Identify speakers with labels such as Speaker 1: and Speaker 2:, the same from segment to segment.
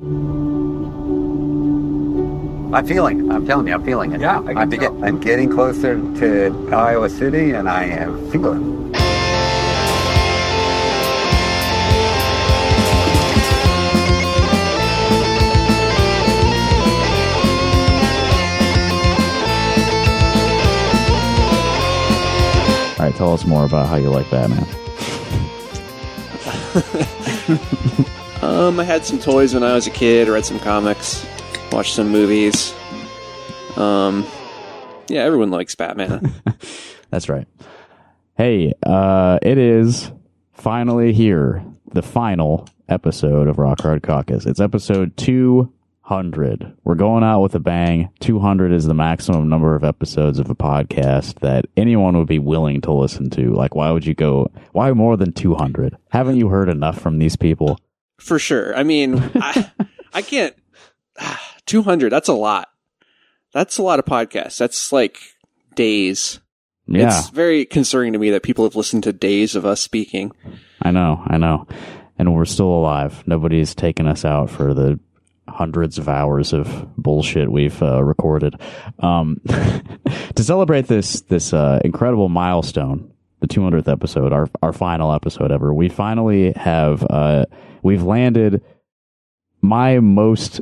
Speaker 1: I'm feeling it. I'm telling you, I'm feeling it.
Speaker 2: Yeah,
Speaker 1: I'm getting closer to Iowa City, and I am feeling it.
Speaker 3: All right, tell us more about how you like Batman.
Speaker 4: I had some toys when I was a kid, read some comics, watched some movies. Yeah, everyone likes Batman.
Speaker 3: That's right. Hey, it is finally here, the final episode of Rock Hard Caucus. It's episode 200. We're going out with a bang. 200 is the maximum number of episodes of a podcast that anyone would be willing to listen to. Like, why why more than 200? Haven't you heard enough from these people?
Speaker 4: For sure. I mean, I can't. 200, that's a lot. That's a lot of podcasts. That's like days.
Speaker 3: Yeah.
Speaker 4: It's very concerning to me that people have listened to days of us speaking.
Speaker 3: I know. And we're still alive. Nobody's taken us out for the hundreds of hours of bullshit we've recorded. To celebrate this incredible milestone, the 200th episode, our final episode ever, we finally have we've landed my most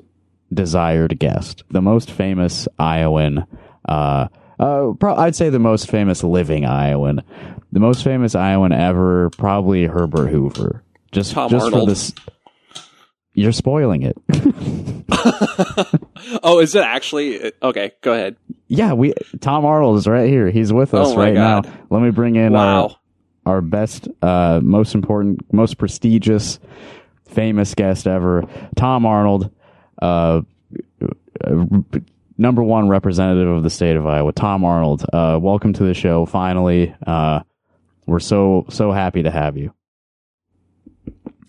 Speaker 3: desired guest, the most famous Iowan, I'd say the most famous living Iowan, the most famous Iowan ever, probably Herbert Hoover. Just
Speaker 4: Arnold.
Speaker 3: For this, you're spoiling it.
Speaker 4: Oh, is it actually? Okay, go ahead.
Speaker 3: Yeah, Tom Arnold is right here. He's with us right now. Let me bring in our best, most important, most prestigious, famous guest ever, Tom Arnold. Number one representative of the state of Iowa, Tom Arnold. Welcome to the show. Finally, we're so happy to have you.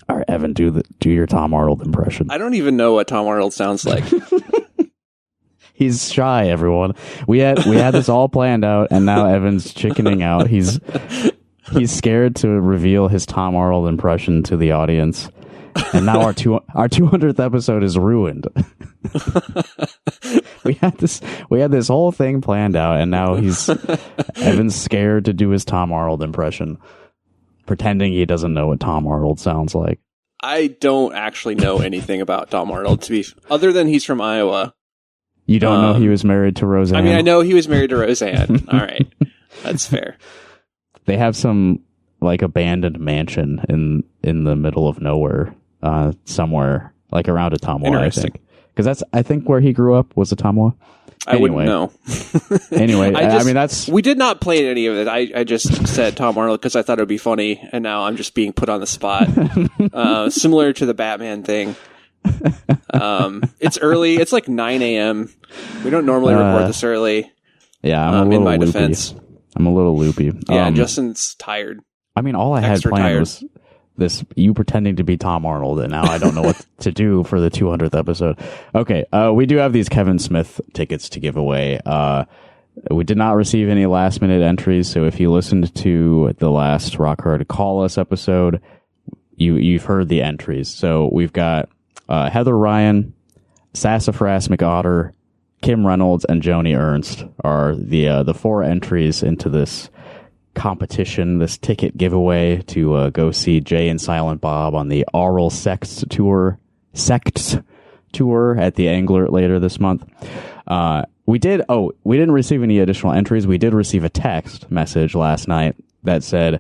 Speaker 3: All right, Evan, do your Tom Arnold impression.
Speaker 4: I don't even know what Tom Arnold sounds like.
Speaker 3: He's shy, everyone. We had this all planned out, and now Evan's chickening out. He's scared to reveal his Tom Arnold impression to the audience. And now our 200th episode is ruined. we had this whole thing planned out, and now Evan's scared to do his Tom Arnold impression, pretending he doesn't know what Tom Arnold sounds like.
Speaker 4: I don't actually know anything about Tom Arnold, other than he's from Iowa.
Speaker 3: You don't know he was married to Roseanne?
Speaker 4: I mean, I know he was married to Roseanne. All right, that's fair. They
Speaker 3: have some like abandoned mansion in the middle of nowhere. Somewhere like around Ottumwa, I think, because I think where he grew up was Ottumwa.
Speaker 4: I wouldn't know.
Speaker 3: Anyway, I mean we
Speaker 4: did not plan any of it. I just said Tom Arnold because I thought it would be funny, and now I'm just being put on the spot. Similar to the Batman thing. It's early. It's like 9 a.m. We don't normally record this early.
Speaker 3: Yeah, I'm a little
Speaker 4: in my
Speaker 3: loopy.
Speaker 4: defense.
Speaker 3: I'm a little loopy.
Speaker 4: Yeah, Justin's tired.
Speaker 3: I mean, all I had planned was you pretending to be Tom Arnold, and now I don't know what to do for the 200th episode. Okay, we do have these Kevin Smith tickets to give away. We did not receive any last-minute entries, so if you listened to the last Rock Hard Call Us episode, you've heard the entries. So we've got Heather Ryan, Sassafras McOtter, Kim Reynolds, and Joni Ernst are the four entries into this competition, this ticket giveaway to go see Jay and Silent Bob on the Aural Sects tour at the Angler later this month. We didn't receive any additional entries. We did receive a text message last night that said,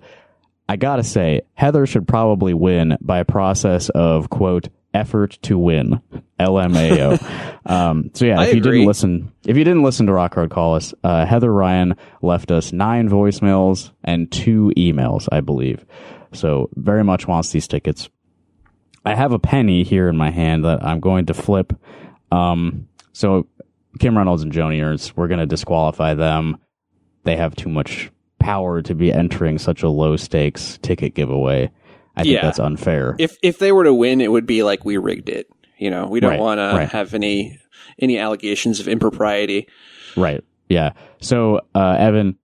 Speaker 3: I gotta say, Heather should probably win by a process of, quote, effort to win. LMAO. So yeah, if you didn't listen to Rock Hard Call Us, Heather Ryan left us 9 voicemails and 2 emails, I believe. So very much wants these tickets. I have a penny here in my hand that I'm going to flip. So Kim Reynolds and Joni Ernst, we're going to disqualify them. They have too much power to be entering such a low stakes ticket giveaway. I think that's unfair.
Speaker 4: If they were to win, it would be like we rigged it. You know, we don't want to have any allegations of impropriety.
Speaker 3: Right. Yeah. So, Evan,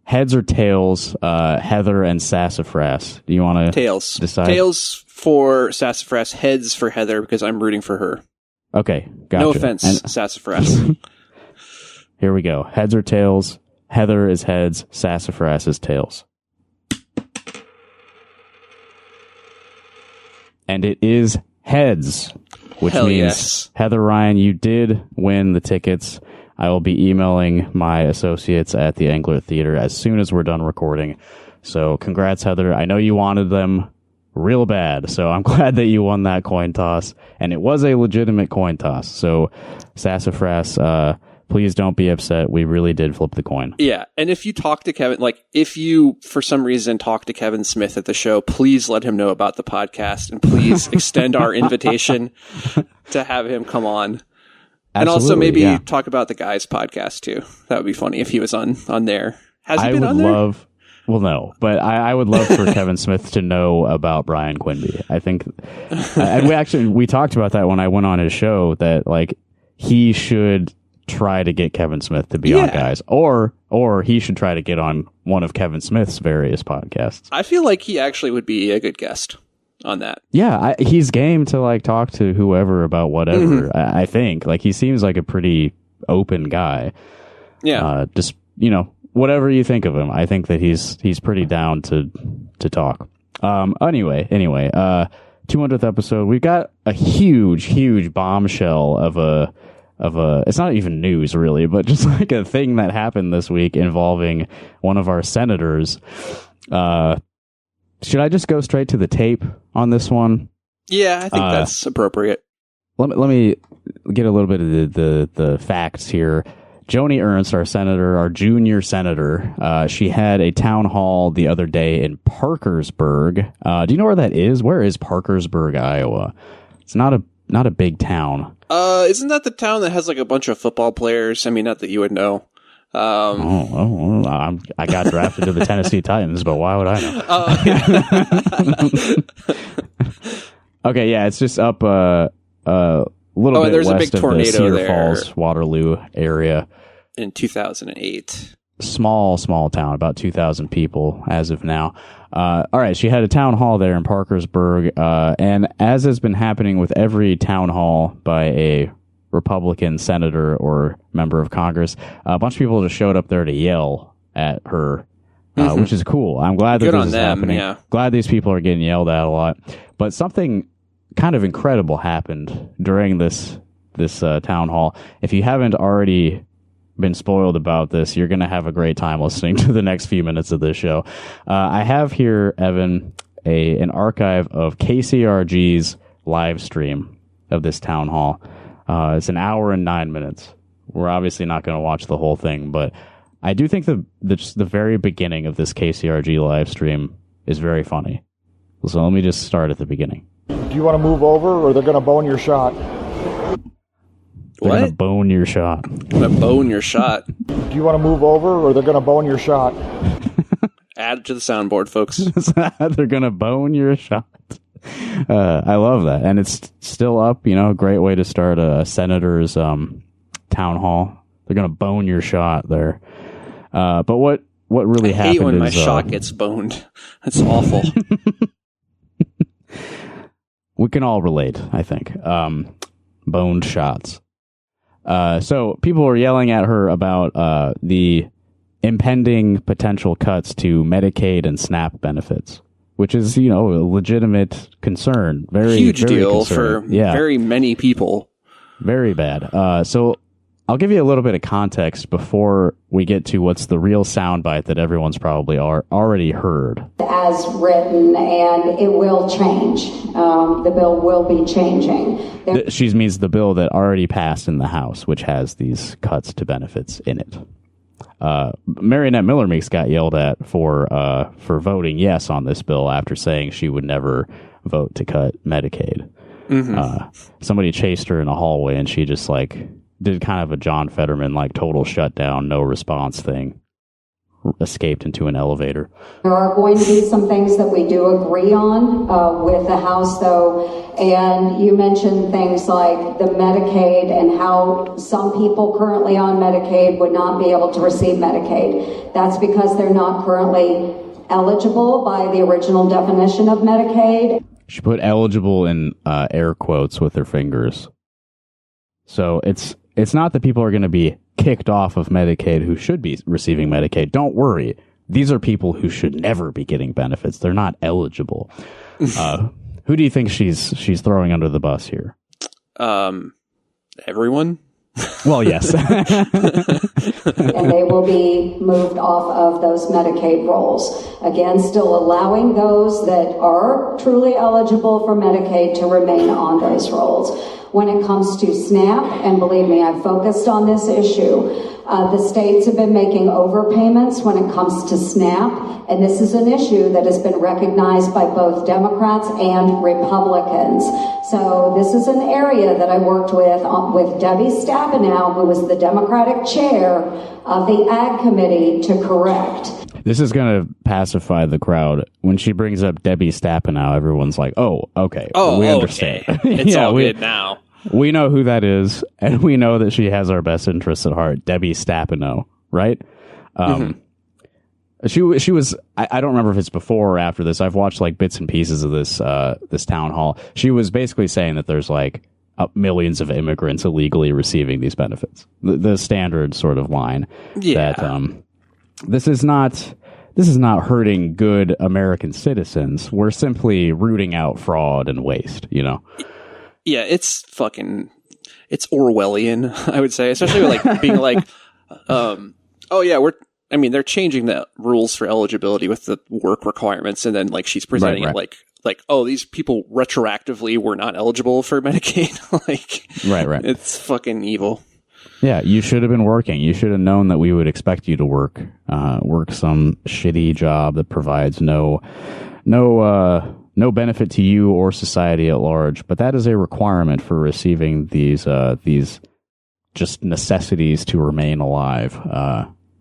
Speaker 3: heads or tails, Heather and Sassafras? Do you want to
Speaker 4: Tails.
Speaker 3: decide?
Speaker 4: Tails for Sassafras, heads for Heather, because I'm rooting for her.
Speaker 3: Okay, gotcha.
Speaker 4: No offense, Sassafras.
Speaker 3: Here we go. Heads or tails? Heather is heads, Sassafras is tails. And it is heads, which
Speaker 4: Hell
Speaker 3: means,
Speaker 4: yes.
Speaker 3: Heather Ryan, you did win the tickets. I will be emailing my associates at the Angler Theater as soon as we're done recording. So congrats, Heather. I know you wanted them real bad, so I'm glad that you won that coin toss. And it was a legitimate coin toss. So Sassafras, please don't be upset. We really did flip the coin.
Speaker 4: Yeah, and if you talk to Kevin, like if you for some reason talk to Kevin Smith at the show, please let him know about the podcast and please extend our invitation to have him come on.
Speaker 3: Absolutely,
Speaker 4: and also maybe
Speaker 3: yeah.
Speaker 4: talk about the guys podcast too. That would be funny if he was on there. Has he
Speaker 3: I
Speaker 4: been
Speaker 3: would
Speaker 4: on there?
Speaker 3: Well, no, but I would love for Kevin Smith to know about Brian Quimby. I think, and we talked about that when I went on his show, that like he should try to get Kevin Smith to be on guys, or he should try to get on one of Kevin Smith's various podcasts.
Speaker 4: I feel like he actually would be a good guest on that.
Speaker 3: Yeah, he's game to like talk to whoever about whatever. I think like he seems like a pretty open guy.
Speaker 4: Yeah,
Speaker 3: just whatever you think of him, I think that he's pretty down to talk. Anyway, 200th episode. We've got a huge bombshell of a it's not even news really, but just like a thing that happened this week involving one of our senators. Should I just go straight to the tape on this one?
Speaker 4: Yeah, I think that's appropriate.
Speaker 3: Let me get a little bit of the facts here. Joni Ernst, our senator, our junior senator, she had a town hall the other day in Parkersburg. Do you know where that is? Where is Parkersburg, Iowa? It's not a big town.
Speaker 4: Isn't that the town that has like a bunch of football players? I mean, not that you would know.
Speaker 3: I got drafted to the Tennessee Titans, but why would I know? Okay, yeah, it's just up a little bit
Speaker 4: there's
Speaker 3: west
Speaker 4: a big
Speaker 3: of
Speaker 4: tornado
Speaker 3: the Cedar
Speaker 4: there.
Speaker 3: Falls, Waterloo area.
Speaker 4: In 2008.
Speaker 3: Small town, about 2,000 people as of now. All right, she had a town hall there in Parkersburg, and as has been happening with every town hall by a Republican senator or member of Congress, a bunch of people just showed up there to yell at her, which is cool. I'm glad that this is happening.
Speaker 4: Yeah.
Speaker 3: Glad these people are getting yelled at a lot. But something kind of incredible happened during this town hall. If you haven't already been spoiled about this, you're going to have a great time listening to the next few minutes of this show. I have here, Evan, an archive of KCRG's live stream of this town hall. It's an hour and 9 minutes. We're obviously not going to watch the whole thing, but I do think the very beginning of this KCRG live stream is very funny. So let me just start at the beginning.
Speaker 2: Do you want to move over, or they're going to bone your shot?
Speaker 3: They're going to bone your shot.
Speaker 4: Gonna bone your shot.
Speaker 2: Do you want to move over, or they're going to bone your shot?
Speaker 4: Add it to the soundboard, folks.
Speaker 3: They're going to bone your shot. I love that. And it's still up, a great way to start a senator's town hall. They're going to bone your shot there. But what really happened is...
Speaker 4: I hate when my shot gets boned. That's awful.
Speaker 3: We can all relate, I think. Boned shots. So people were yelling at her about the impending potential cuts to Medicaid and SNAP benefits, which is, a legitimate concern.
Speaker 4: Huge
Speaker 3: very
Speaker 4: deal
Speaker 3: concerning.
Speaker 4: for very many people.
Speaker 3: Very bad. So I'll give you a little bit of context before we get to what's the real soundbite that everyone's probably already heard.
Speaker 5: As written, and it will change. The bill will be changing.
Speaker 3: She means the bill that already passed in the House, which has these cuts to benefits in it. Marionette Miller Meeks got yelled at for voting yes on this bill after saying she would never vote to cut Medicaid. Somebody chased her in a hallway, and she just did kind of a John Fetterman total shutdown, no response thing. escaped into an elevator.
Speaker 5: There are going to be some things that we do agree on with the House, though, and you mentioned things like the Medicaid and how some people currently on Medicaid would not be able to receive Medicaid. That's because they're not currently eligible by the original definition of Medicaid.
Speaker 3: She put eligible in air quotes with her fingers. So it's not that people are going to be kicked off of Medicaid who should be receiving Medicaid. Don't worry. These are people who should never be getting benefits. They're not eligible. Who do you think she's throwing under the bus here?
Speaker 4: Everyone?
Speaker 3: Well, yes.
Speaker 5: And they will be moved off of those Medicaid rolls. Again, still allowing those that are truly eligible for Medicaid to remain on those rolls. When it comes to SNAP, and believe me, I've focused on this issue, the states have been making overpayments when it comes to SNAP, and this is an issue that has been recognized by both Democrats and Republicans. So this is an area that I worked with Debbie Stabenow, who was the Democratic chair of the Ag Committee, to correct.
Speaker 3: This is going to pacify the crowd. When she brings up Debbie Stabenow, everyone's like, oh, okay. We understand.
Speaker 4: Okay. It's all good now.
Speaker 3: We know who that is, and we know that she has our best interests at heart. Debbie Stabenow, right? She was. I don't remember if it's before or after this. I've watched like bits and pieces of this town hall. She was basically saying that there's like millions of immigrants illegally receiving these benefits. The standard sort of line.
Speaker 4: Yeah.
Speaker 3: That this is not hurting good American citizens. We're simply rooting out fraud and waste.
Speaker 4: Yeah, it's Orwellian, I would say, especially with like being like, they're changing the rules for eligibility with the work requirements, and then like she's presenting it like, oh, these people retroactively were not eligible for Medicaid.
Speaker 3: Right.
Speaker 4: It's fucking evil.
Speaker 3: Yeah, you should have been working. You should have known that we would expect you to work some shitty job that provides no benefit to you or society at large, but that is a requirement for receiving these just necessities to remain alive.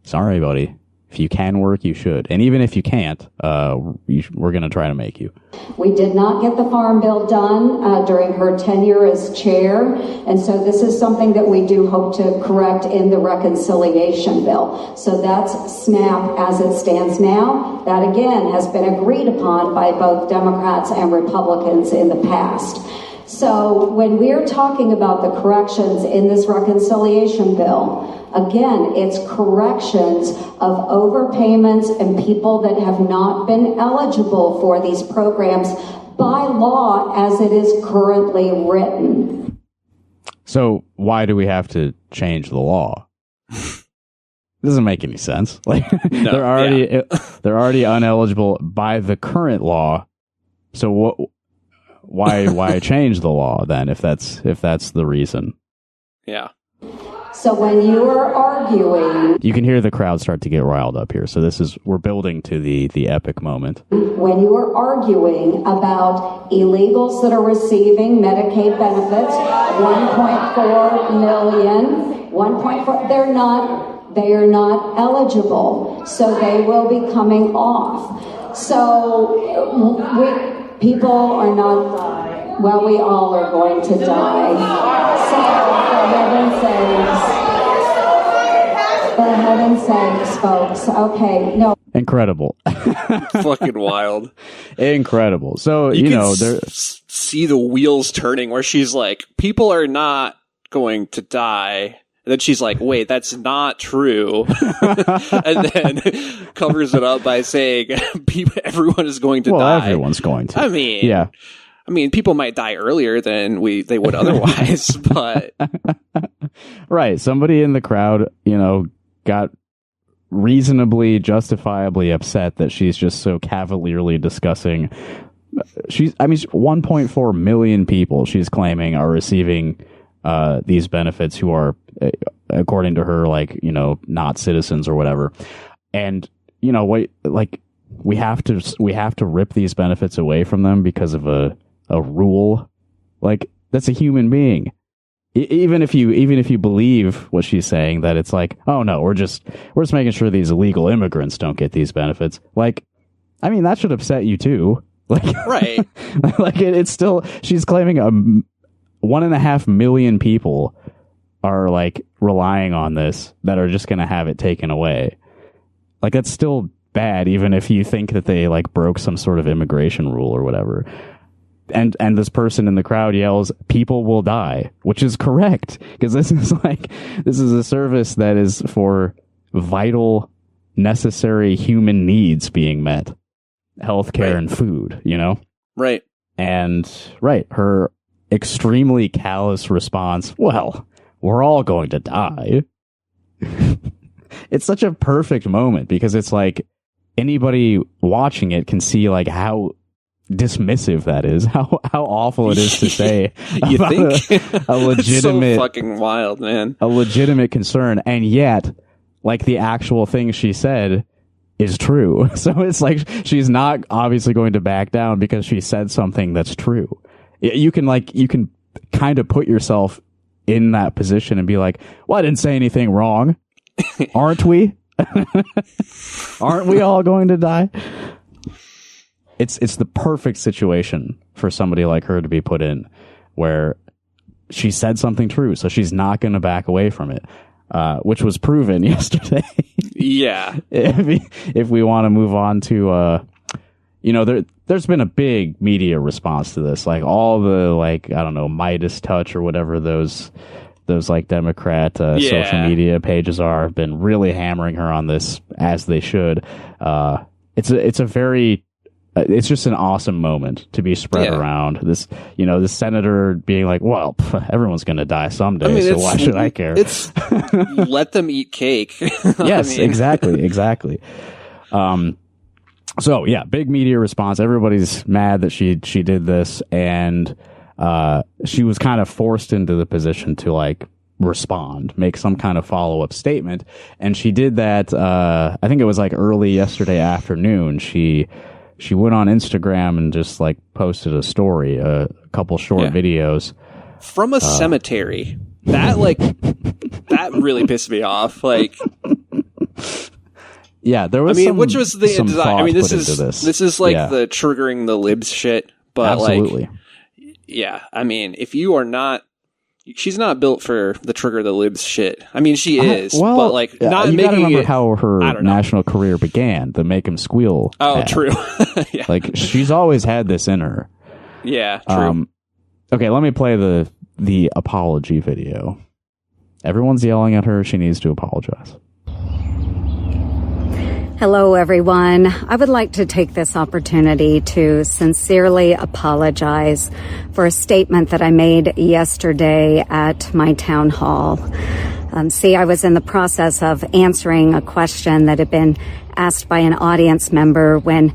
Speaker 3: Sorry, buddy. If you can work, you should. And even if you can't, we're going to try to make you.
Speaker 5: We did not get the Farm Bill done during her tenure as chair, and so this is something that we do hope to correct in the reconciliation bill. So that's SNAP as it stands now. That, again, has been agreed upon by both Democrats and Republicans in the past. So when we're talking about the corrections in this reconciliation bill, again, it's corrections of overpayments and people that have not been eligible for these programs by law as it is currently written.
Speaker 3: So why do we have to change the law? It doesn't make any sense. Like
Speaker 4: No,
Speaker 3: they're already uneligible by the current law. So why change the law then if that's the reason?
Speaker 4: Yeah.
Speaker 5: So when you are arguing,
Speaker 3: you can hear the crowd start to get riled up here. So we're building to the epic moment.
Speaker 5: when you are arguing about illegals that are receiving Medicaid benefits, 1.4 million, 1.4, they are not eligible, so they will be coming off. So people are not, well, we all are going to die. So, for heaven's sakes, folks. Okay, no.
Speaker 3: Incredible.
Speaker 4: Fucking wild.
Speaker 3: Incredible. So,
Speaker 4: you can
Speaker 3: there
Speaker 4: see the wheels turning where she's like, people are not going to die. And then she's like, wait, that's not true. And then covers it up by saying everyone is going to die.
Speaker 3: Well, everyone's going to.
Speaker 4: I mean,
Speaker 3: yeah.
Speaker 4: People might die earlier than they would otherwise, but
Speaker 3: right. Somebody in the crowd, got reasonably, justifiably upset that she's just so cavalierly discussing. 1.4 million people she's claiming are receiving these benefits who are, according to her, not citizens or whatever. And we have to rip these benefits away from them because of a rule. Like, that's a human being. even if you believe what she's saying, that it's like, oh no, we're just making sure these illegal immigrants don't get these benefits. Like, I mean, that should upset you too. Like,
Speaker 4: right?
Speaker 3: Like it's still, she's claiming 1.5 million people are like relying on this that are just going to have it taken away. Like, that's still bad, even if you think that they like broke some sort of immigration rule or whatever. And this person in the crowd yells, "People will die," which is correct, because this is a service that is for vital, necessary human needs being met, healthcare and food, you know?
Speaker 4: Right.
Speaker 3: And her extremely callous response, well, we're all going to die. It's such a perfect moment, because it's like anybody watching it can see like how dismissive that is, how awful it is to say.
Speaker 4: You think?
Speaker 3: a legitimate,
Speaker 4: it's so fucking wild, man.
Speaker 3: A legitimate concern, and yet, like, the actual thing she said is true. So it's like she's not obviously going to back down because she said something that's true. You can kind of put yourself in that position and be like, well, I didn't say anything wrong. Aren't we? Aren't we all going to die? It's the perfect situation for somebody like her to be put in, where she said something true, so she's not going to back away from it, which was proven yesterday.
Speaker 4: Yeah.
Speaker 3: If we want to move on to, there's been a big media response to this, like all the, like, I don't know, Midas Touch or whatever those like Democrat social media pages have been really hammering her on this, as they should. It's just an awesome moment to be spread around. This senator being like, well, everyone's going to die someday, so why should I care?
Speaker 4: It's let them eat cake.
Speaker 3: Yes, exactly. So yeah, big media response. Everybody's mad that she did this, and she was kind of forced into the position to like respond, make some kind of follow-up statement, and she did that. I think it was like early yesterday afternoon. She went on Instagram and just like posted a story, a couple short videos
Speaker 4: from a cemetery. That really pissed me off. Like,
Speaker 3: yeah, there was.
Speaker 4: Which was the design? I mean, this is like the triggering the libs shit. But
Speaker 3: absolutely,
Speaker 4: yeah. I mean, if you are not, she's not built for the trigger the libs shit. I mean, she is, but like not
Speaker 3: you
Speaker 4: making
Speaker 3: gotta remember
Speaker 4: it,
Speaker 3: how her national career began. The Make 'Em Squeal.
Speaker 4: Oh,
Speaker 3: ad.
Speaker 4: True. Yeah.
Speaker 3: Like, she's always had this in her.
Speaker 4: Yeah, true.
Speaker 3: Okay, let me play the apology video. Everyone's yelling at her. She needs to apologize.
Speaker 6: Hello, everyone. I would like to take this opportunity to sincerely apologize for a statement that I made yesterday at my town hall. I was in the process of answering a question that had been asked by an audience member when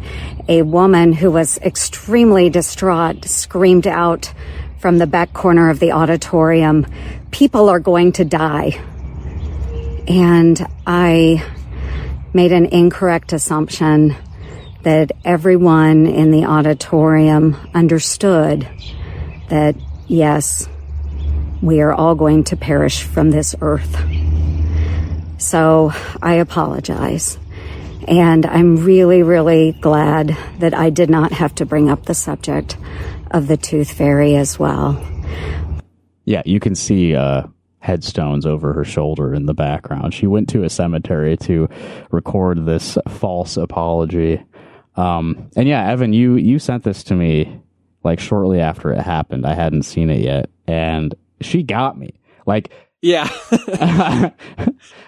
Speaker 6: a woman who was extremely distraught screamed out from the back corner of the auditorium, "People are going to die." And I made an incorrect assumption that everyone in the auditorium understood that, yes, we are all going to perish from this earth. So I apologize. And I'm really, really glad that I did not have to bring up the subject of the tooth fairy as well.
Speaker 3: Yeah, you can see headstones over her shoulder in the background. She went to a cemetery to record this false apology. And yeah, Evan, you sent this to me like shortly after it happened. I hadn't seen it yet, and she got me. Like,
Speaker 4: yeah.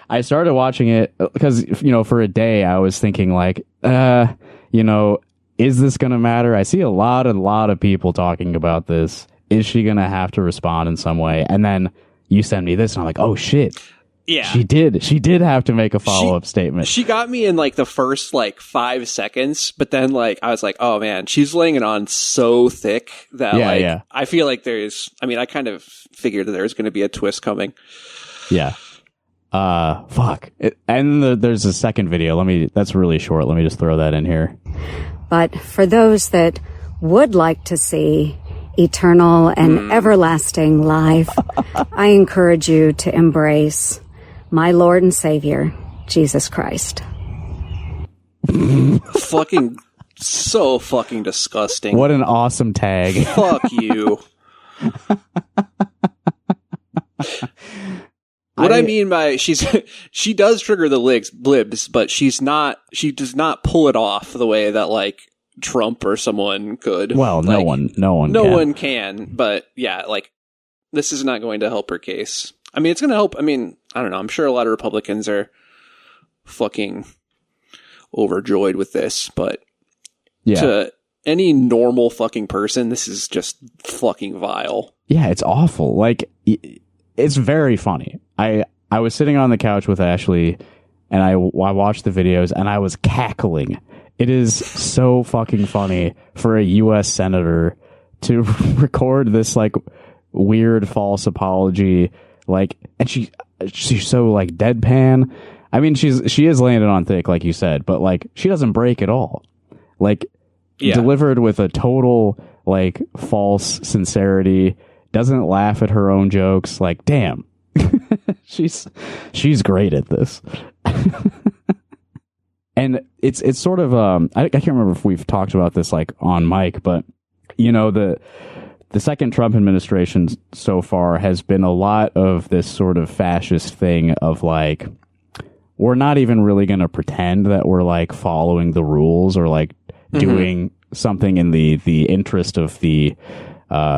Speaker 3: I started watching it because, for a day I was thinking like, is this going to matter? I see a lot of people talking about this. Is she going to have to respond in some way? And then you send me this, and I'm like, oh shit.
Speaker 4: Yeah.
Speaker 3: She did have to make a follow-up statement.
Speaker 4: She got me in like the first 5 seconds, but then I was like, oh man, she's laying it on so thick that I feel like I kind of figured that there's going to be a twist coming.
Speaker 3: Yeah. Fuck. There's a second video. That's really short. Let me just throw that in here.
Speaker 6: But for those that would like to see eternal and everlasting life, I encourage you to embrace my Lord and Savior, Jesus Christ.
Speaker 4: Fucking so fucking disgusting.
Speaker 3: What an awesome tag.
Speaker 4: Fuck you. What I mean by she does trigger the blibs, but she does not pull it off the way that like Trump or someone could.
Speaker 3: Well, no one
Speaker 4: can. But yeah, like this is not going to help her case. I mean, it's going to help. I mean, I don't know. I'm sure a lot of Republicans are fucking overjoyed with this, but to any normal fucking person, this is just fucking vile.
Speaker 3: Yeah, it's awful. Like, it's very funny. I was sitting on the couch with Ashley, and I watched the videos, and I was cackling. It is so fucking funny for a U.S. senator to record this, like, weird false apology, like, and she's so, like, deadpan. I mean, she is landed on thick, like you said, but, like, she doesn't break at all. Like, delivered with a total, like, false sincerity, doesn't laugh at her own jokes. Like, damn. she's great at this. And it's sort of I can't remember if we've talked about this like on mic, but you know, the second Trump administration so far has been a lot of this sort of fascist thing of like, we're not even really going to pretend that we're like following the rules or like doing something in the interest of the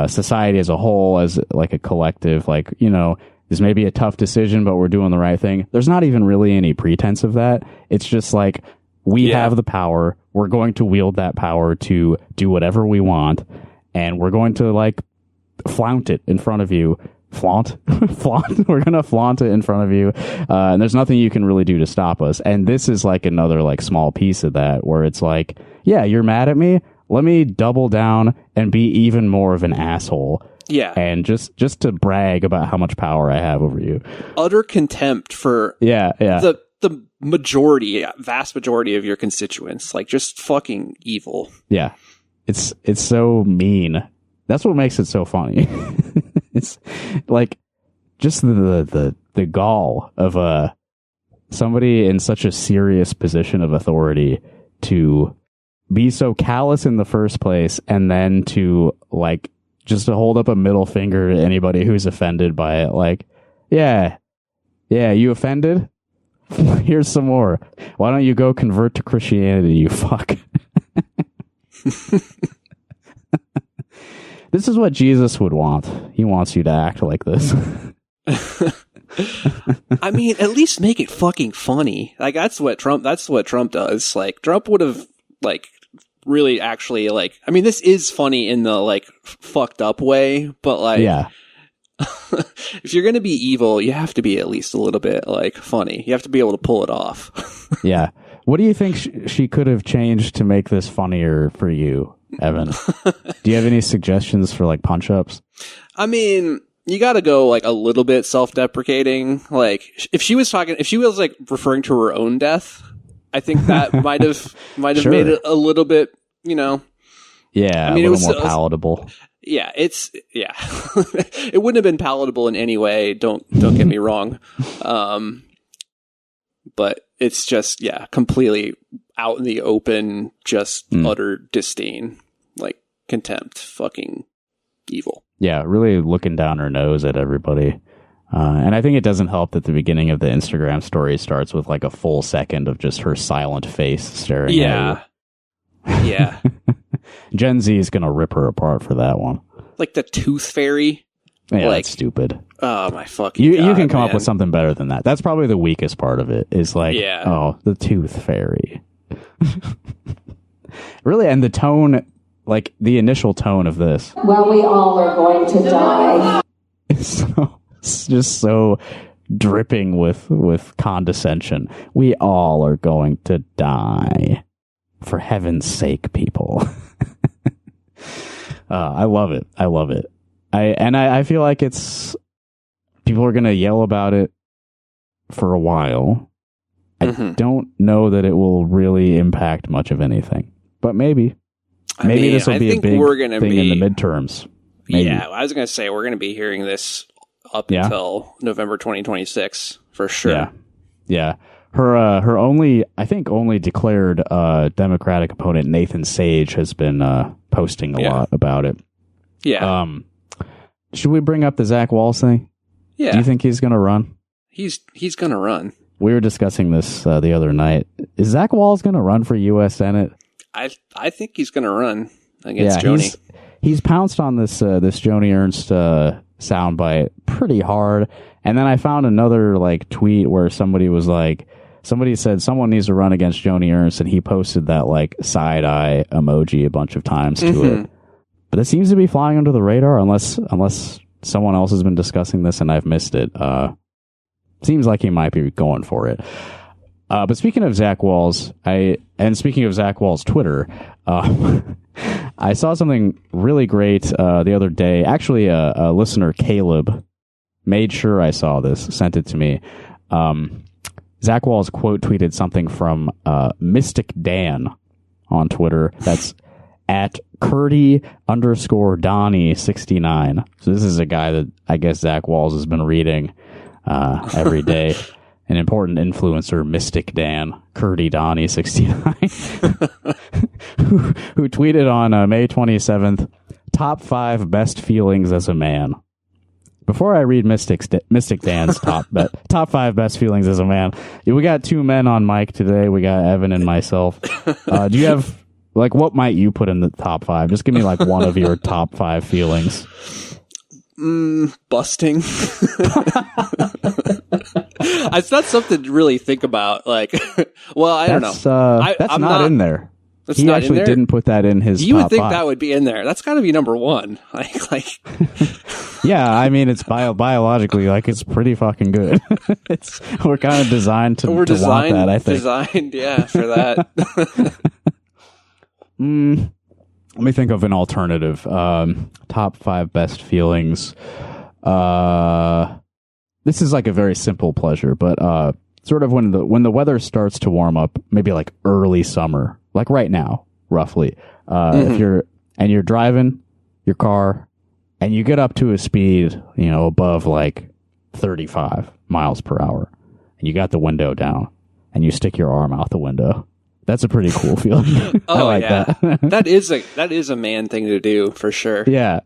Speaker 3: society as a whole, as like a collective, like, you know, this may be a tough decision, but we're doing the right thing. There's not even really any pretense of that. It's just like, we have the power. We're going to wield that power to do whatever we want. And we're going to like flaunt it in front of you. Flaunt. We're going to flaunt it in front of you. And there's nothing you can really do to stop us. And this is like another like small piece of that where it's like, yeah, you're mad at me. Let me double down and be even more of an asshole.
Speaker 4: Yeah.
Speaker 3: And just to brag about how much power I have over you.
Speaker 4: Utter contempt for the vast majority of your constituents. Like, just fucking evil.
Speaker 3: Yeah. It's so mean. That's what makes it so funny. It's like just the gall of somebody in such a serious position of authority to be so callous in the first place, and then to like just to hold up a middle finger to anybody who's offended by it. Like, yeah, you offended? Here's some more. Why don't you go convert to Christianity, you fuck? This is what Jesus would want. He wants you to act like this.
Speaker 4: I mean, at least make it fucking funny. Like, that's what Trump does. Like, Trump would have like really actually like, I mean, this is funny in the like fucked up way, but like, yeah. If you're going to be evil, you have to be at least a little bit like funny. You have to be able to pull it off. Yeah.
Speaker 3: What do you think she could have changed to make this funnier for you, Evan? Do you have any suggestions for like punch ups?
Speaker 4: I mean, you got to go like a little bit self-deprecating. Like if she was like referring to her own death, I think that might have sure. made it a little bit, you know.
Speaker 3: Yeah, I mean, it was more palatable.
Speaker 4: Yeah, it wouldn't have been palatable in any way. Don't get me wrong. But it's just, completely out in the open, just utter disdain, like contempt, fucking evil.
Speaker 3: Yeah, really looking down her nose at everybody. And I think it doesn't help that the beginning of the Instagram story starts with like a full second of just her silent face staring at you.
Speaker 4: Yeah.
Speaker 3: Gen Z is going to rip her apart for that one.
Speaker 4: Like the tooth fairy.
Speaker 3: Yeah,
Speaker 4: like,
Speaker 3: that's stupid.
Speaker 4: Oh, my fucking
Speaker 3: God, you can come
Speaker 4: man.
Speaker 3: up with something better than that. That's probably the weakest part of it, is like, oh, the tooth fairy. Really, and the tone, like the initial tone of this.
Speaker 5: Well, we all are going to die.
Speaker 3: It's just so dripping with condescension. We all are going to die. For heaven's sake, people. I love it. I feel like people are going to yell about it for a while. I don't know that it will really impact much of anything, but maybe this will be a big thing in the midterms. Maybe.
Speaker 4: Yeah, I was going to say we're going to be hearing this up
Speaker 3: Yeah.
Speaker 4: until November 2026 for sure.
Speaker 3: Yeah. Her only declared Democratic opponent, Nathan Sage, has been posting a lot about it.
Speaker 4: Yeah.
Speaker 3: Should we bring up the Zach Walz thing?
Speaker 4: Yeah.
Speaker 3: Do you think he's going to run?
Speaker 4: He's going to run.
Speaker 3: We were discussing this the other night. Is Zach Walz going to run for U.S. Senate?
Speaker 4: I think he's going to run against Joni.
Speaker 3: He's pounced on this Joni Ernst soundbite pretty hard. And then I found another tweet where somebody said someone needs to run against Joni Ernst, and he posted that side eye emoji a bunch of times to it. But it seems to be flying under the radar unless someone else has been discussing this and I've missed it. Seems like he might be going for it. But speaking of Zach Walz, speaking of Zach Walz Twitter, I saw something really great the other day. Actually, a listener, Caleb, made sure I saw this, sent it to me. Zach Walz quote tweeted something from Mystic Dan on Twitter. That's at Curdy_Donnie69. So this is a guy that I guess Zach Walz has been reading every day. An important influencer, Mystic Dan, Curdy Donnie 69, who tweeted on May 27th, top 5 best feelings as a man. Before I read Mystic Dan's top 5 best feelings as a man, we got 2 men on mic today. We got Evan and myself. Do you have, what might you put in the top 5? Just give me one of your top 5 feelings.
Speaker 4: Busting. It's not something to really think about. Well, I don't know.
Speaker 3: That's not in there. He
Speaker 4: not
Speaker 3: actually
Speaker 4: in there?
Speaker 3: didn't put that in his
Speaker 4: You
Speaker 3: top
Speaker 4: would think
Speaker 3: 5.
Speaker 4: that would be in there. That's got to be number 1.
Speaker 3: Yeah, I mean, it's biologically, it's pretty fucking good. We're kind of designed to want that, I think.
Speaker 4: Designed, yeah, for that.
Speaker 3: Let me think of an alternative. Top 5 best feelings. This is a very simple pleasure, but sort of when the weather starts to warm up, maybe early summer, right now, roughly. If you're driving your car and you get up to a speed, above 35 miles per hour, and you got the window down and you stick your arm out the window. That's a pretty cool feeling.
Speaker 4: Oh, I like that. That is a man thing to do for sure.
Speaker 3: Yeah.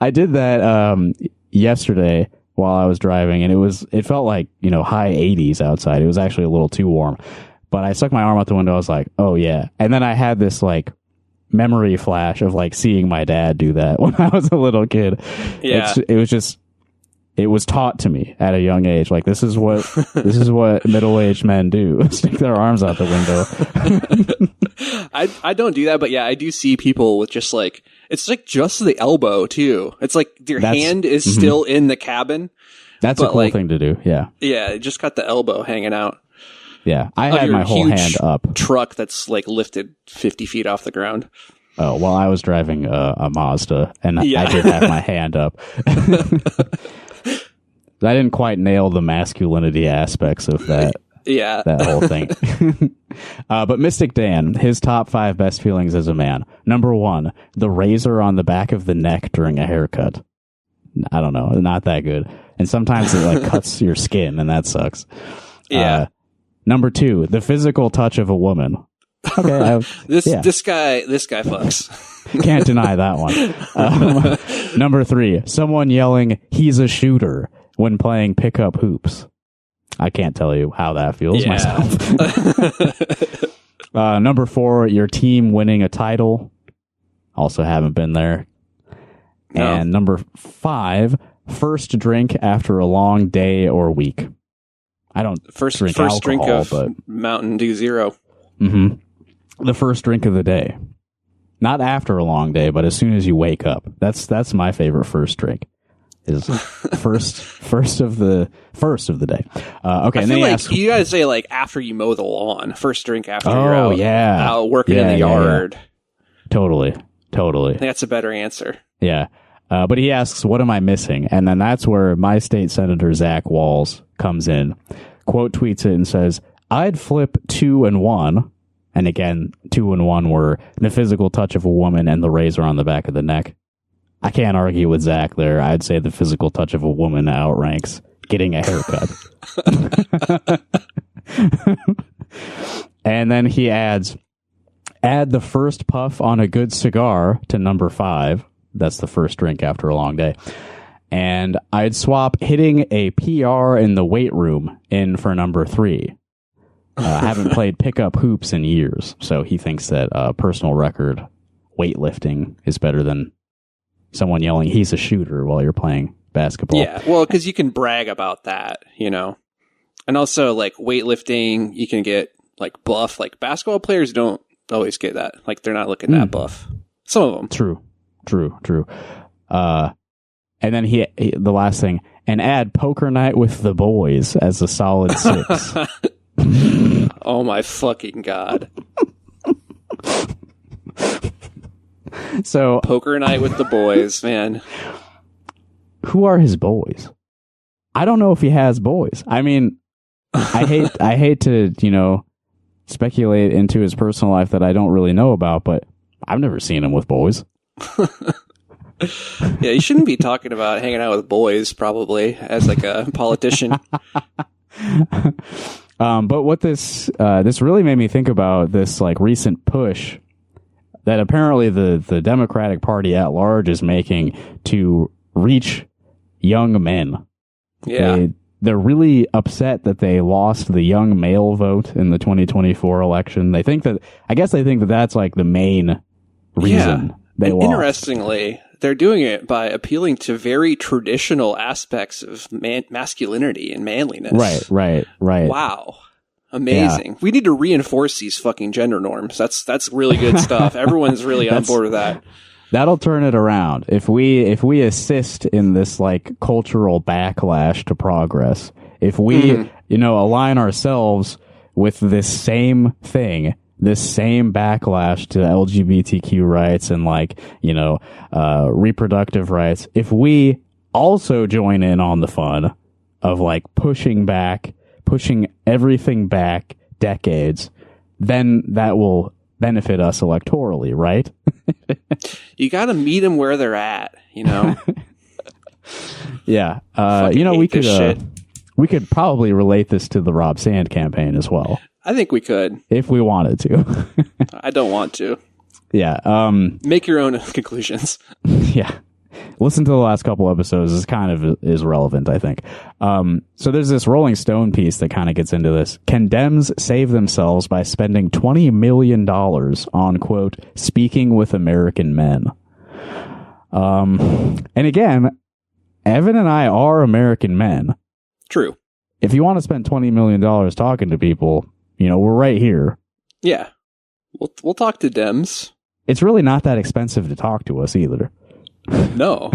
Speaker 3: I did that yesterday while I was driving, and it felt high 80s outside. It was actually a little too warm, but I stuck my arm out the window. I was like, oh yeah. And then I had this memory flash of seeing my dad do that when I was a little kid.
Speaker 4: Yeah.
Speaker 3: It was taught to me at a young age. This is what middle-aged men do. Stick their arms out the window.
Speaker 4: I don't do that, but yeah, I do see people with just it's just the elbow too. It's your hand is still in the cabin.
Speaker 3: That's a cool thing to do. Yeah.
Speaker 4: Yeah, it just got the elbow hanging out.
Speaker 3: Yeah. I had my whole hand up.
Speaker 4: Truck that's lifted 50 feet off the ground.
Speaker 3: Oh, well, I was driving a Mazda and I did have my hand up. I didn't quite nail the masculinity aspects of that.
Speaker 4: Yeah.
Speaker 3: That whole thing. But Mystic Dan, his top 5 best feelings as a man. Number 1, the razor on the back of the neck during a haircut. I don't know. Not that good. And sometimes it cuts your skin, and that sucks.
Speaker 4: Yeah.
Speaker 3: Number 2, the physical touch of a woman. Okay.
Speaker 4: This guy fucks.
Speaker 3: Can't deny that one. Number 3, someone yelling, "He's a shooter," when playing pickup hoops. I can't tell you how that feels myself. Number 4, your team winning a title. Also haven't been there. No. And number 5, first drink after a long day or week. I don't drink alcohol,
Speaker 4: drink of
Speaker 3: but
Speaker 4: Mountain Dew Zero.
Speaker 3: Mm-hmm. The first drink of the day. Not after a long day, but as soon as you wake up. That's my favorite first drink. Is first of the day. Okay,
Speaker 4: I
Speaker 3: and
Speaker 4: feel
Speaker 3: then
Speaker 4: you gotta say after you mow the lawn. First drink after you're out working in the yard.
Speaker 3: Yeah. Totally.
Speaker 4: I think that's a better answer.
Speaker 3: Yeah. But he asks, what am I missing? And then that's where my state senator, Zach Walz, comes in. Quote tweets it and says, I'd flip 2 and 1. And again, 2 and 1 were the physical touch of a woman and the razor on the back of the neck. I can't argue with Zach there. I'd say the physical touch of a woman outranks getting a haircut. And then he adds, add the first puff on a good cigar to number 5. That's the first drink after a long day. And I'd swap hitting a PR in the weight room in for number 3. I haven't played pickup hoops in years, so he thinks that personal record weightlifting is better than someone yelling, he's a shooter while you're playing basketball.
Speaker 4: Yeah, well, because you can brag about that, you know. And also, like, weightlifting, you can get, like, buff. Like, basketball players don't always get that. Like, they're not looking that buff. Some of them.
Speaker 3: True. And then he the last thing, and add poker night with the boys as a solid 6.
Speaker 4: Oh my fucking God.
Speaker 3: So
Speaker 4: poker night with the boys, man.
Speaker 3: Who are his boys? I don't know if he has boys. I mean, I hate to, you know, speculate into his personal life that I don't really know about, but I've never seen him with boys.
Speaker 4: Yeah, you shouldn't be talking about hanging out with boys, probably, as like a politician.
Speaker 3: But what this really made me think about this like recent push that apparently the Democratic Party at large is making to reach young men.
Speaker 4: Yeah.
Speaker 3: They're really upset that they lost the young male vote in the 2024 election. I think that that's like the main reason they lost.
Speaker 4: Interestingly, they're doing it by appealing to very traditional aspects of masculinity and manliness.
Speaker 3: Right.
Speaker 4: Wow. Amazing. Yeah. We need to reinforce these fucking gender norms. That's really good stuff. Everyone's really on board with that.
Speaker 3: That'll turn it around. If we assist in this like cultural backlash to progress, if we, align ourselves with this same thing, this same backlash to LGBTQ rights and reproductive rights, if we also join in on the fun of like pushing everything back decades, then that will benefit us electorally, right?
Speaker 4: You got to meet them where they're at,
Speaker 3: Yeah. We could probably relate this to the Rob Sand campaign as well.
Speaker 4: I think we could.
Speaker 3: If we wanted to.
Speaker 4: I don't want to.
Speaker 3: Yeah.
Speaker 4: Make your own conclusions.
Speaker 3: Yeah. Listen to the last couple episodes. This kind of is relevant, I think. So there's this Rolling Stone piece that kind of gets into this. Can Dems save themselves by spending $20 million on, quote, speaking with American men? And again, Evan and I are American men.
Speaker 4: True.
Speaker 3: If you want to spend $20 million talking to people, we're right here.
Speaker 4: Yeah. We'll talk to Dems.
Speaker 3: It's really not that expensive to talk to us either.
Speaker 4: No.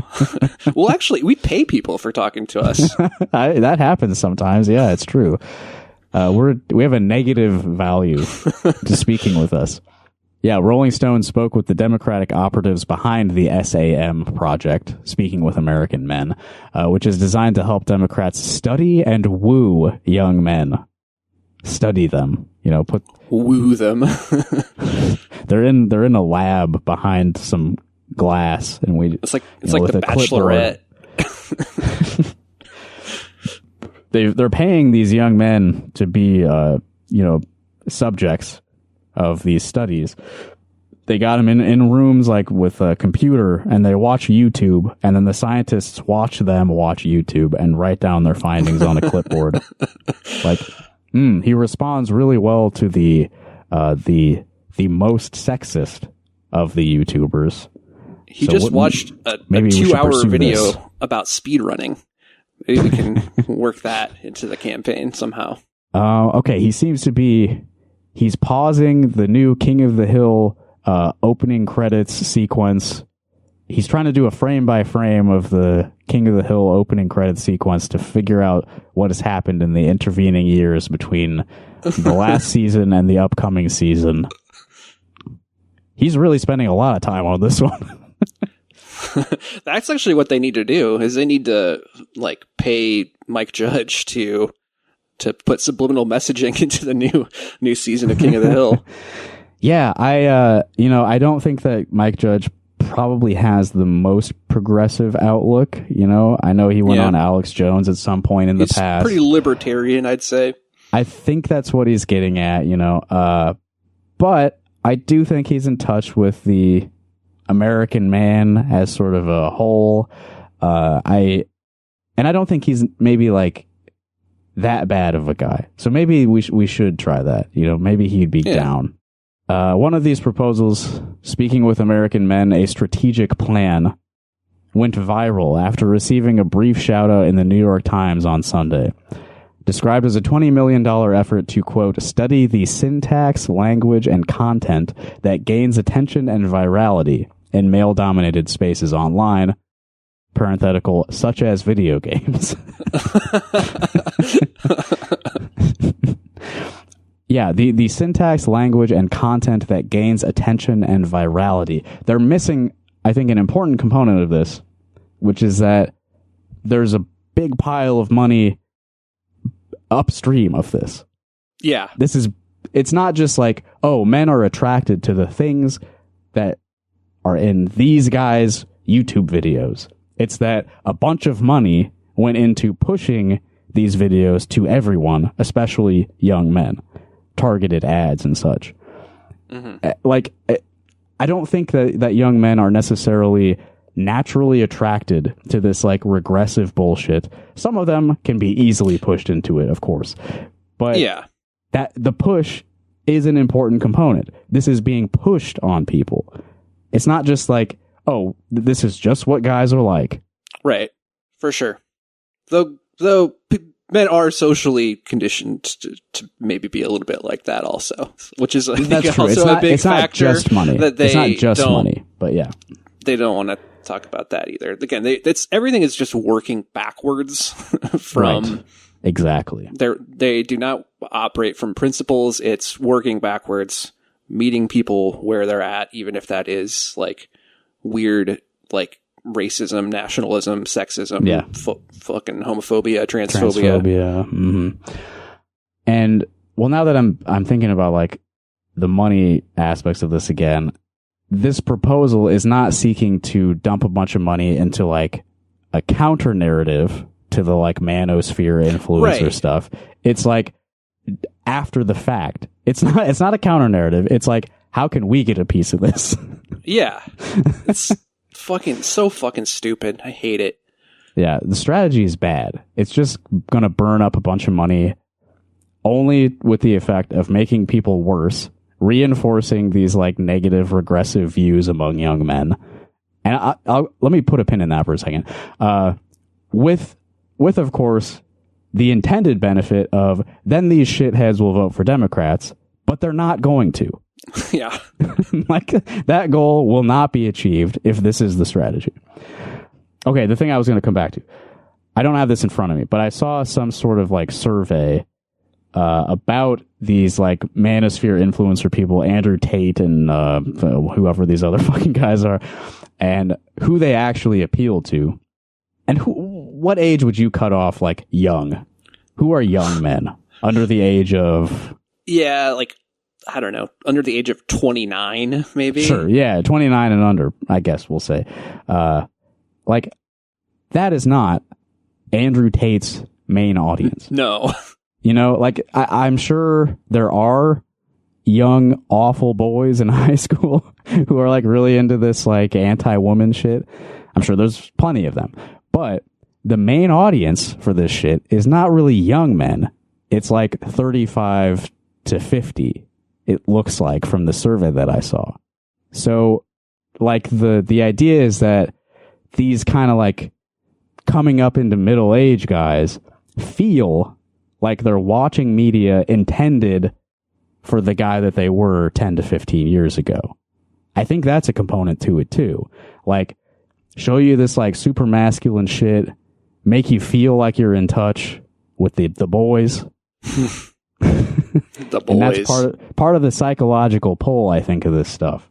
Speaker 4: Well, actually, we pay people for talking to us.
Speaker 3: That happens sometimes. Yeah, it's true. We have a negative value to speaking with us. Yeah, Rolling Stone spoke with the Democratic operatives behind the SAM project, Speaking with American Men, which is designed to help Democrats study and woo young men. Study them,
Speaker 4: woo them.
Speaker 3: They're in a lab behind some glass, and it's like
Speaker 4: the Bachelorette.
Speaker 3: They're paying these young men to be subjects of these studies. They got them in rooms like with a computer, and they watch YouTube, and then the scientists watch them watch YouTube and write down their findings on a clipboard. Like, he responds really well to the most sexist of the YouTubers.
Speaker 4: He just watched a 2-hour video about speed running. Maybe we can work that into the campaign somehow.
Speaker 3: Okay, he's pausing the new King of the Hill opening credits sequence. He's trying to do a frame by frame of the King of the Hill opening credits sequence to figure out what has happened in the intervening years between the last season and the upcoming season. He's really spending a lot of time on this one.
Speaker 4: That's actually what they need to do, is they need to pay Mike Judge to put subliminal messaging into the new season of King of the Hill.
Speaker 3: Yeah, I don't think that Mike Judge probably has the most progressive outlook. You know, I know he went on Alex Jones at some point in the past.
Speaker 4: Pretty libertarian, I'd say.
Speaker 3: I think that's what he's getting at, you know. But I do think he's in touch with the American man as sort of a whole. I don't think he's maybe like that bad of a guy. So maybe we should try that. You know, maybe he'd be down. One of these proposals, speaking with American men, a strategic plan, went viral after receiving a brief shout out in the New York Times on Sunday. Described as a $20 million effort to, quote, study the syntax, language, and content that gains attention and virality in male-dominated spaces online, parenthetical, such as video games. Yeah, the syntax, language, and content that gains attention and virality. They're missing, I think, an important component of this, which is that there's a big pile of money upstream of this.
Speaker 4: Yeah.
Speaker 3: It's not just like, oh, men are attracted to the things that are in these guys' YouTube videos. It's that a bunch of money went into pushing these videos to everyone, especially young men. Targeted ads and such. Mm-hmm. Like, I don't think that young men are necessarily naturally attracted to this like regressive bullshit. Some of them can be easily pushed into it, of course. But that the push is an important component. This is being pushed on people. It's not just like, oh, this is just what guys are like. Right.
Speaker 4: For sure. Though men are socially conditioned to maybe be a little bit like that also, which is I think also a big factor.
Speaker 3: It's not just money.
Speaker 4: That
Speaker 3: it's not just money, but yeah.
Speaker 4: They don't want to talk about that either. Again, everything is just working backwards from...
Speaker 3: Right. Exactly.
Speaker 4: They do not operate from principles. It's working backwards, meeting people where they're at, even if that is like weird, like racism, nationalism, sexism, fucking homophobia, transphobia.
Speaker 3: Mm-hmm. And well, now that I'm thinking about like the money aspects of this again, this proposal is not seeking to dump a bunch of money into like a counter narrative to the like manosphere influencer stuff. It's like after the fact. It's not a counter narrative. It's like, how can we get a piece of this?
Speaker 4: Yeah. It's so fucking stupid. I hate it.
Speaker 3: Yeah, the strategy is bad. It's just gonna burn up a bunch of money only with the effect of making people worse, reinforcing these like negative regressive views among young men. And I'll let me put a pin in that for a second. With of course the intended benefit of then these shitheads will vote for Democrats, but they're not going to.
Speaker 4: Yeah.
Speaker 3: Like that goal will not be achieved if this is the strategy. Okay, the thing I was going to come back to. I don't have this in front of me, but I saw some sort of like survey about these like manosphere influencer people, Andrew Tate and whoever these other fucking guys are, and who they actually appeal to. And what age would you cut off like young? Who are young men under the age of...
Speaker 4: Yeah, like, I don't know, under the age of 29, maybe?
Speaker 3: Sure, yeah, 29 and under, I guess we'll say. Like, that is not Andrew Tate's main audience.
Speaker 4: No.
Speaker 3: You know, like, I'm sure there are young, awful boys in high school who are, like, really into this, like, anti-woman shit. I'm sure there's plenty of them. But the main audience for this shit is not really young men. It's, like, 35 to 50, it looks like, from the survey that I saw. So, like, the idea is that these kind of, like, coming up into middle age guys feel like they're watching media intended for the guy that they were 10 to 15 years ago. I think that's a component to it too. Like, show you this like super masculine shit, make you feel like you're in touch with the boys.
Speaker 4: The boys.
Speaker 3: And that's part of the psychological pull, I think, of this stuff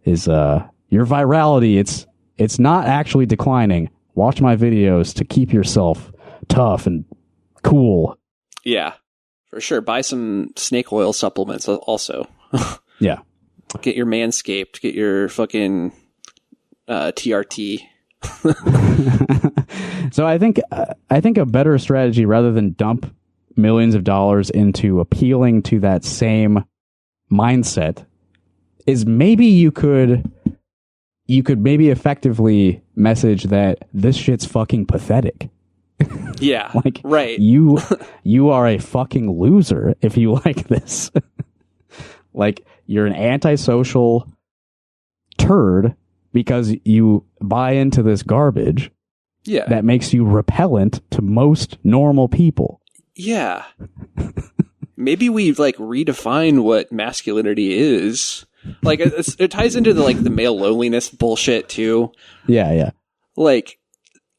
Speaker 3: is your virality. It's not actually declining. Watch my videos to keep yourself tough and cool.
Speaker 4: Yeah, for sure. Buy some snake oil supplements also.
Speaker 3: Yeah.
Speaker 4: Get your Manscaped. Get your fucking TRT.
Speaker 3: So I think a better strategy, rather than dump millions of dollars into appealing to that same mindset, is maybe you could maybe effectively message that this shit's fucking pathetic.
Speaker 4: Yeah.
Speaker 3: Like,
Speaker 4: right.
Speaker 3: You are a fucking loser if you like this. Like, you're an antisocial turd because you buy into this garbage.
Speaker 4: Yeah.
Speaker 3: That makes you repellent to most normal people.
Speaker 4: Yeah. Maybe we like redefine what masculinity is. Like it ties into the male loneliness bullshit too.
Speaker 3: Yeah.
Speaker 4: Like,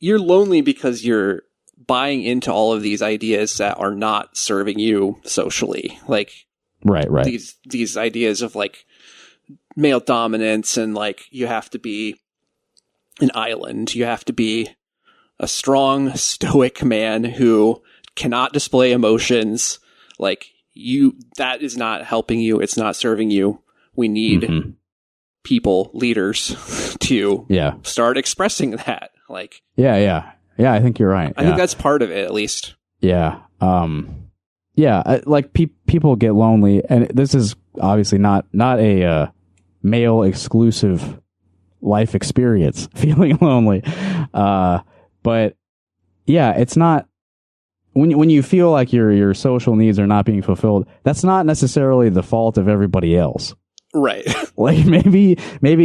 Speaker 4: you're lonely because you're buying into all of these ideas that are not serving you socially. Like,
Speaker 3: right.
Speaker 4: These ideas of like male dominance, and like you have to be an island. You have to be a strong, stoic man who cannot display emotions. Like, that is not helping you. It's not serving you. We need people, leaders, to start expressing that. Like,
Speaker 3: yeah. I think you're right.
Speaker 4: I think that's part of it, at least.
Speaker 3: Yeah. Like people get lonely, and this is obviously not a male exclusive life experience, feeling lonely. But yeah, it's not when you feel like your social needs are not being fulfilled. That's not necessarily the fault of everybody else.
Speaker 4: Right.
Speaker 3: Like maybe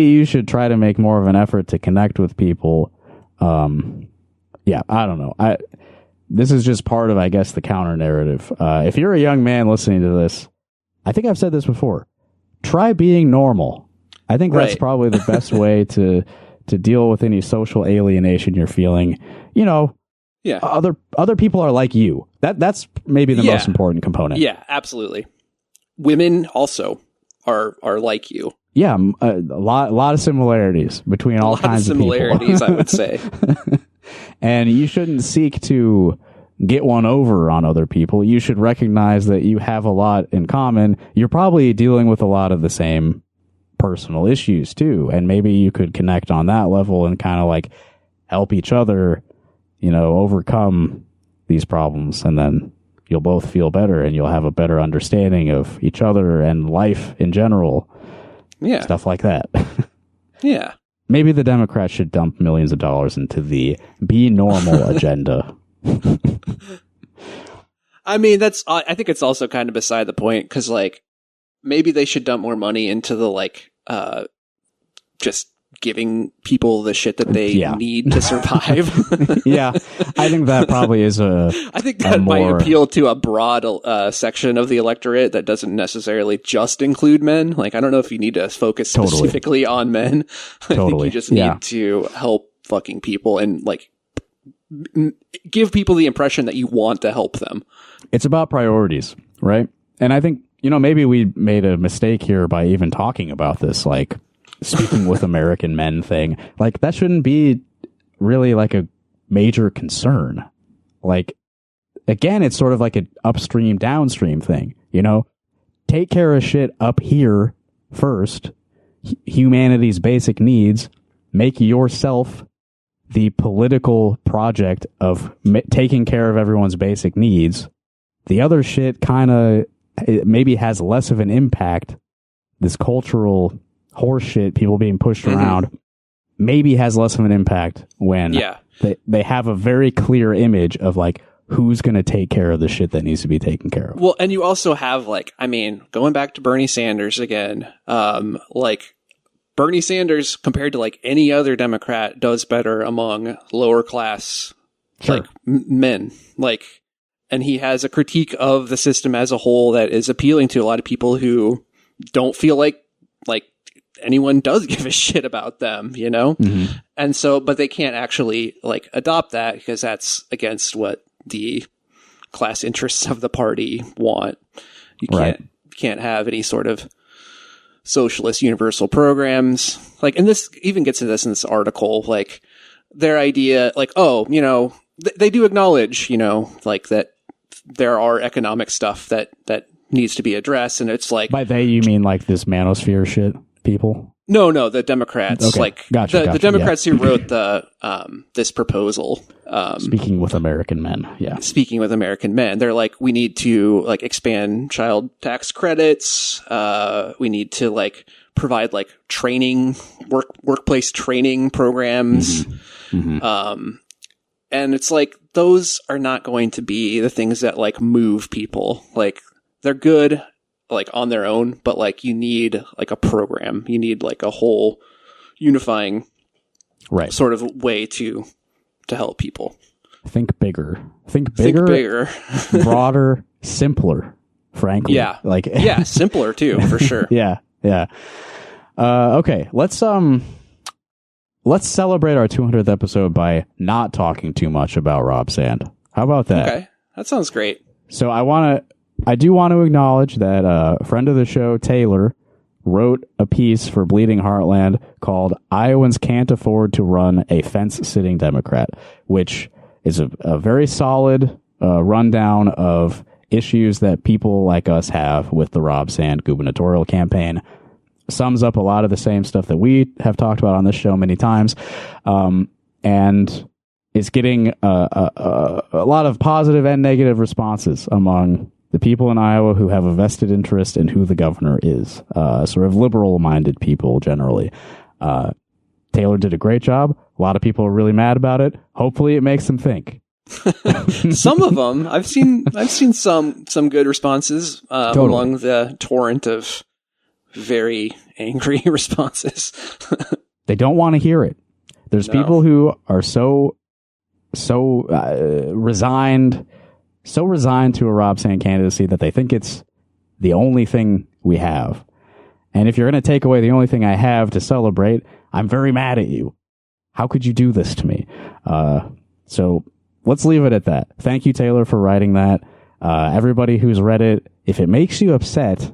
Speaker 3: you should try to make more of an effort to connect with people. Yeah, I don't know. This is just part of, I guess, the counter narrative. If you're a young man listening to this, I think I've said this before. Try being normal. I think that's probably the best way to deal with any social alienation you're feeling. You know, other people are like you. That's maybe the most important component.
Speaker 4: Yeah, absolutely. Women also are like you.
Speaker 3: Yeah, a lot of similarities between all kinds of people.
Speaker 4: Similarities, I would say.
Speaker 3: And you shouldn't seek to get one over on other people. You should recognize that you have a lot in common. You're probably dealing with a lot of the same personal issues too, and maybe you could connect on that level and kind of like help each other, overcome these problems, and then you'll both feel better and you'll have a better understanding of each other and life in general.
Speaker 4: Yeah.
Speaker 3: Stuff like that.
Speaker 4: Yeah.
Speaker 3: Maybe the Democrats should dump millions of dollars into the be normal agenda.
Speaker 4: I mean, I think it's also kind of beside the point, because like maybe they should dump more money into the just giving people the shit that they need to survive.
Speaker 3: Yeah, I think that probably is
Speaker 4: I think that might appeal to a broad section of the electorate that doesn't necessarily just include men. Like, I don't know if you need to focus specifically on men. I think you just need to help fucking people and like give people the impression that you want to help them. It's
Speaker 3: about priorities, right? And I think, maybe we made a mistake here by even talking about this, like, speaking with American men thing. Like, that shouldn't be really like a major concern. Like, again, it's sort of like an upstream, downstream thing, Take care of shit up here first. Humanity's basic needs. Make yourself the political project of taking care of everyone's basic needs. The other shit kind of maybe has less of an impact. This cultural horseshit, people being pushed around, maybe has less of an impact when they have a very clear image of like who's going to take care of the shit that needs to be taken care of.
Speaker 4: Well, and you also have going back to Bernie Sanders again, Bernie Sanders, compared to like any other Democrat, does better among lower class men. And he has a critique of the system as a whole that is appealing to a lot of people who don't feel like anyone does give a shit about them, And so, but they can't actually adopt that because that's against what the class interests of the party want. You can't have any sort of socialist universal programs. And this even gets to this in this article, their idea, they do acknowledge, that there are economic stuff that needs to be addressed. And it's like,
Speaker 3: by they, you mean like this manosphere shit people?
Speaker 4: No, the Democrats.
Speaker 3: Okay.
Speaker 4: Like
Speaker 3: Gotcha,
Speaker 4: the Democrats who wrote the this proposal.
Speaker 3: Speaking with American men. Yeah.
Speaker 4: Speaking with American men, they're like, we need to like expand child tax credits. We need to like provide like training, workplace training programs. And it's like, those are not going to be the things that like move people. Like, they're good like on their own, but like you need like a program. You need like a whole unifying sort of way to help people.
Speaker 3: Think bigger. Think bigger. Broader, simpler, frankly.
Speaker 4: Yeah.
Speaker 3: Like
Speaker 4: yeah, simpler too, for sure.
Speaker 3: Yeah. Okay, let's celebrate our 200th episode by not talking too much about Rob Sand. How about that?
Speaker 4: Okay, that sounds great.
Speaker 3: So I do want to acknowledge that a friend of the show, Taylor, wrote a piece for Bleeding Heartland called "Iowans Can't Afford to Run a Fence-Sitting Democrat," which is a very solid rundown of issues that people like us have with the Rob Sand gubernatorial campaign. Sums up a lot of the same stuff that we have talked about on this show many times, and is getting a lot of positive and negative responses among the people in Iowa who have a vested interest in who the governor is, sort of liberal-minded people generally. Taylor did a great job. A lot of people are really mad about it. Hopefully it makes them think.
Speaker 4: Some of them, I've seen some good responses among the torrent of very angry responses.
Speaker 3: They don't want to hear it. There's people who are so resigned to a Rob Sand candidacy that they think it's the only thing we have. And if you're going to take away the only thing I have to celebrate, I'm very mad at you. How could you do this to me? So let's leave it at that. Thank you, Taylor, for writing that. Everybody who's read it, if it makes you upset,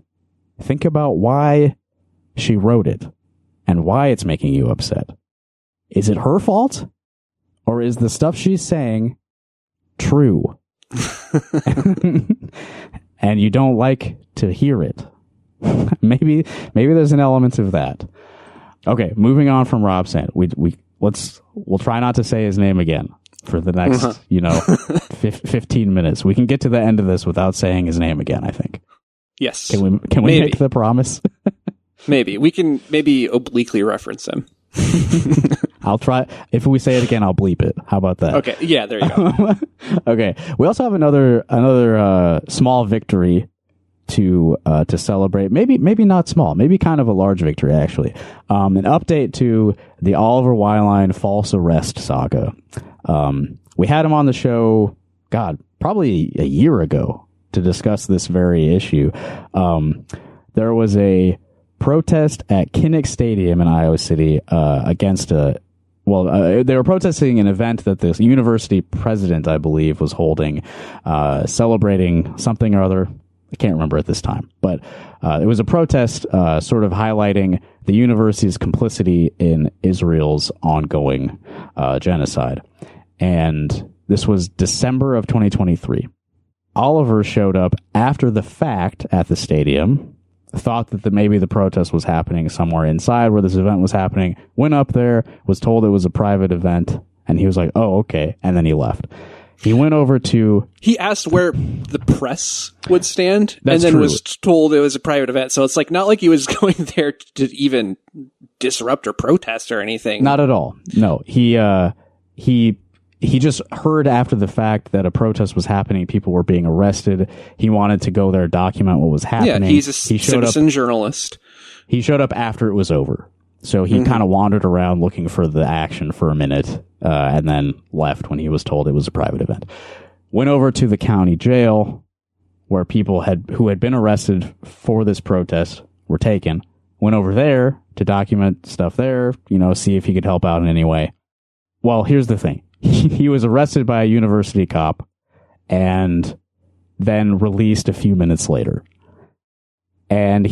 Speaker 3: think about why she wrote it and why it's making you upset. Is it her fault? Or is the stuff she's saying true? And you don't like to hear it. Maybe there's an element of that. Okay, moving on from Rob Sand. We'll try not to say his name again for the next, 15 minutes. We can get to the end of this without saying his name again, I think.
Speaker 4: Yes.
Speaker 3: Can we make the promise?
Speaker 4: Maybe. We can maybe obliquely reference him.
Speaker 3: I'll try. If we say it again, I'll bleep it. How about that?
Speaker 4: Okay. Yeah, there you go.
Speaker 3: Okay. We also have another small victory to celebrate. Maybe not small. Maybe kind of a large victory, actually. An update to the Oliver Wyline false arrest saga. We had him on the show, probably a year ago to discuss this very issue. There was a protest at Kinnick Stadium in Iowa City against they were protesting an event that this university president, I believe, was holding, celebrating something or other. I can't remember at this time, but it was a protest sort of highlighting the university's complicity in Israel's ongoing genocide. And this was December of 2023. Oliver showed up after the fact at the stadium, thought that maybe the protest was happening somewhere inside where this event was happening, went up there, was told it was a private event, and he was like, oh, okay, and then he left. He went over to... He
Speaker 4: asked where the press would stand,
Speaker 3: and
Speaker 4: then was told it was a private event. So it's like not like he was going there to even disrupt or protest or anything.
Speaker 3: Not at all. No, he just heard after the fact that a protest was happening. People were being arrested. He wanted to go there, document what was happening.
Speaker 4: Yeah, he's a citizen journalist.
Speaker 3: He showed up after it was over. So he kind of wandered around looking for the action for a minute, and then left when he was told it was a private event. Went over to the county jail where people who had been arrested for this protest were taken. Went over there to document stuff there, see if he could help out in any way. Well, here's the thing. He was arrested by a university cop and then released a few minutes later. And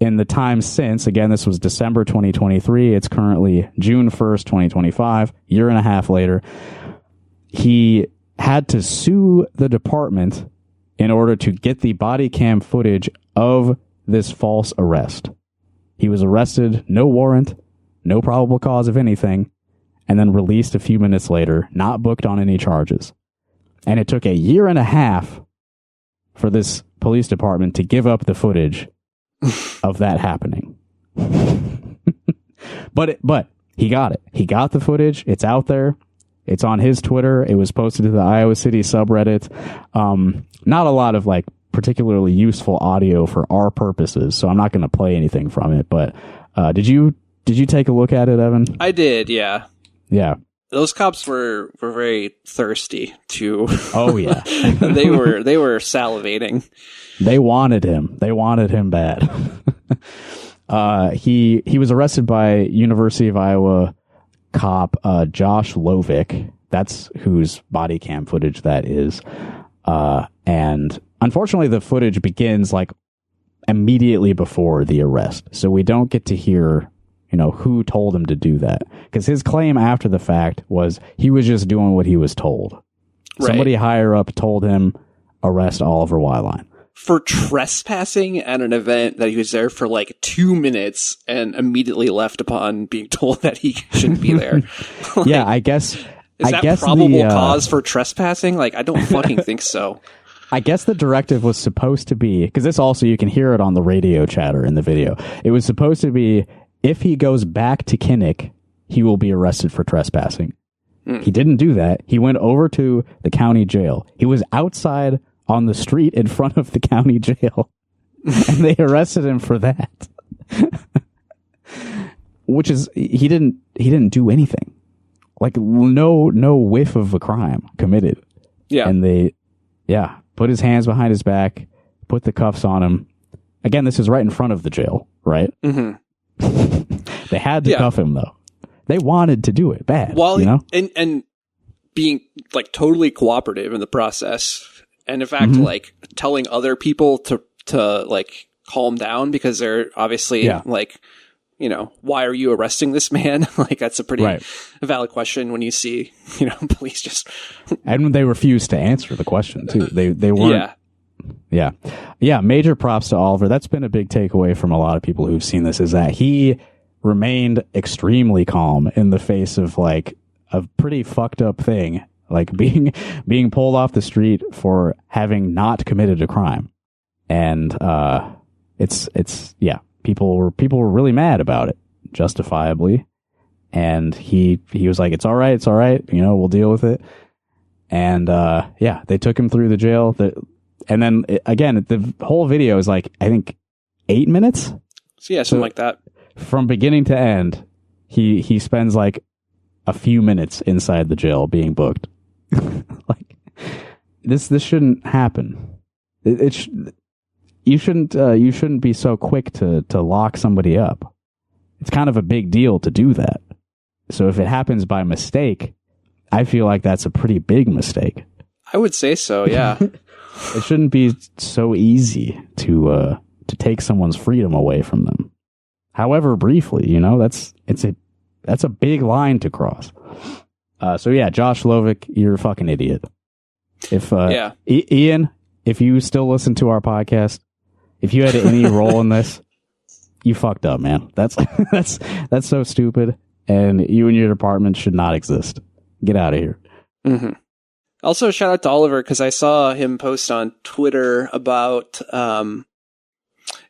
Speaker 3: in the time since, again, this was December 2023. It's currently June 1st, 2025, year and a half later. He had to sue the department in order to get the body cam footage of this false arrest. He was arrested, no warrant, no probable cause of anything, and then released a few minutes later, not booked on any charges. And it took a year and a half for this police department to give up the footage of that happening. But he got it. He got the footage. It's out there. It's on his Twitter. It was posted to the Iowa City subreddit. Not a lot of like particularly useful audio for our purposes, so I'm not going to play anything from it. But did you take a look at it, Evan?
Speaker 4: I did, yeah.
Speaker 3: Yeah.
Speaker 4: Those cops were very thirsty to.
Speaker 3: Oh yeah.
Speaker 4: they were salivating.
Speaker 3: They wanted him. They wanted him bad. He was arrested by University of Iowa cop Josh Lovick. That's whose body cam footage that is. And unfortunately, the footage begins like immediately before the arrest, so we don't get to hear, who told him to do that. Because his claim after the fact was he was just doing what he was told. Right. Somebody higher up told him arrest Oliver Weilein.
Speaker 4: For trespassing at an event that he was there for like 2 minutes and immediately left upon being told that he shouldn't be there. Like,
Speaker 3: yeah, I guess.
Speaker 4: Is that probable cause for trespassing? Like, I don't fucking think so.
Speaker 3: I guess the directive was supposed to be, because this also, you can hear it on the radio chatter in the video. It was supposed to be, if he goes back to Kinnick, he will be arrested for trespassing. He didn't do that. He went over to the county jail. He was outside on the street in front of the county jail, and they arrested him for that. Which is, he didn't do anything. Like, no whiff of a crime committed.
Speaker 4: Yeah.
Speaker 3: And they, put his hands behind his back, put the cuffs on him. Again, this is right in front of the jail, right?
Speaker 4: Mm-hmm.
Speaker 3: They had to cuff him, though. They wanted to do it bad.
Speaker 4: Well, and being like totally cooperative in the process. And in fact, like telling other people to like calm down, because they're obviously like, why are you arresting this man? Like, that's a pretty valid question when you see, police just.
Speaker 3: And they refused to answer the question too. They weren't. Yeah. Major props to Oliver. That's been a big takeaway from a lot of people who've seen this, is that he remained extremely calm in the face of like a pretty fucked up thing, like being pulled off the street for having not committed a crime. And people were really mad about it, justifiably. And he was like, it's all right, we'll deal with it. And they took him through the jail. And then again, the whole video is like, I think 8 minutes.
Speaker 4: So something like that.
Speaker 3: From beginning to end, he spends like a few minutes inside the jail being booked. Like, this shouldn't happen. You shouldn't be so quick to lock somebody up. It's kind of a big deal to do that. So if it happens by mistake, I feel like that's a pretty big mistake. I
Speaker 4: would say so, yeah.
Speaker 3: It shouldn't be so easy to take someone's freedom away from them. However briefly, that's a big line to cross. Josh Lovick, you're a fucking idiot. If Ian, if you still listen to our podcast, if you had any role in this, you fucked up, man. That's so stupid, and you and your department should not exist. Get out of here.
Speaker 4: Mm-hmm. Also, shout out to Oliver, because I saw him post on Twitter about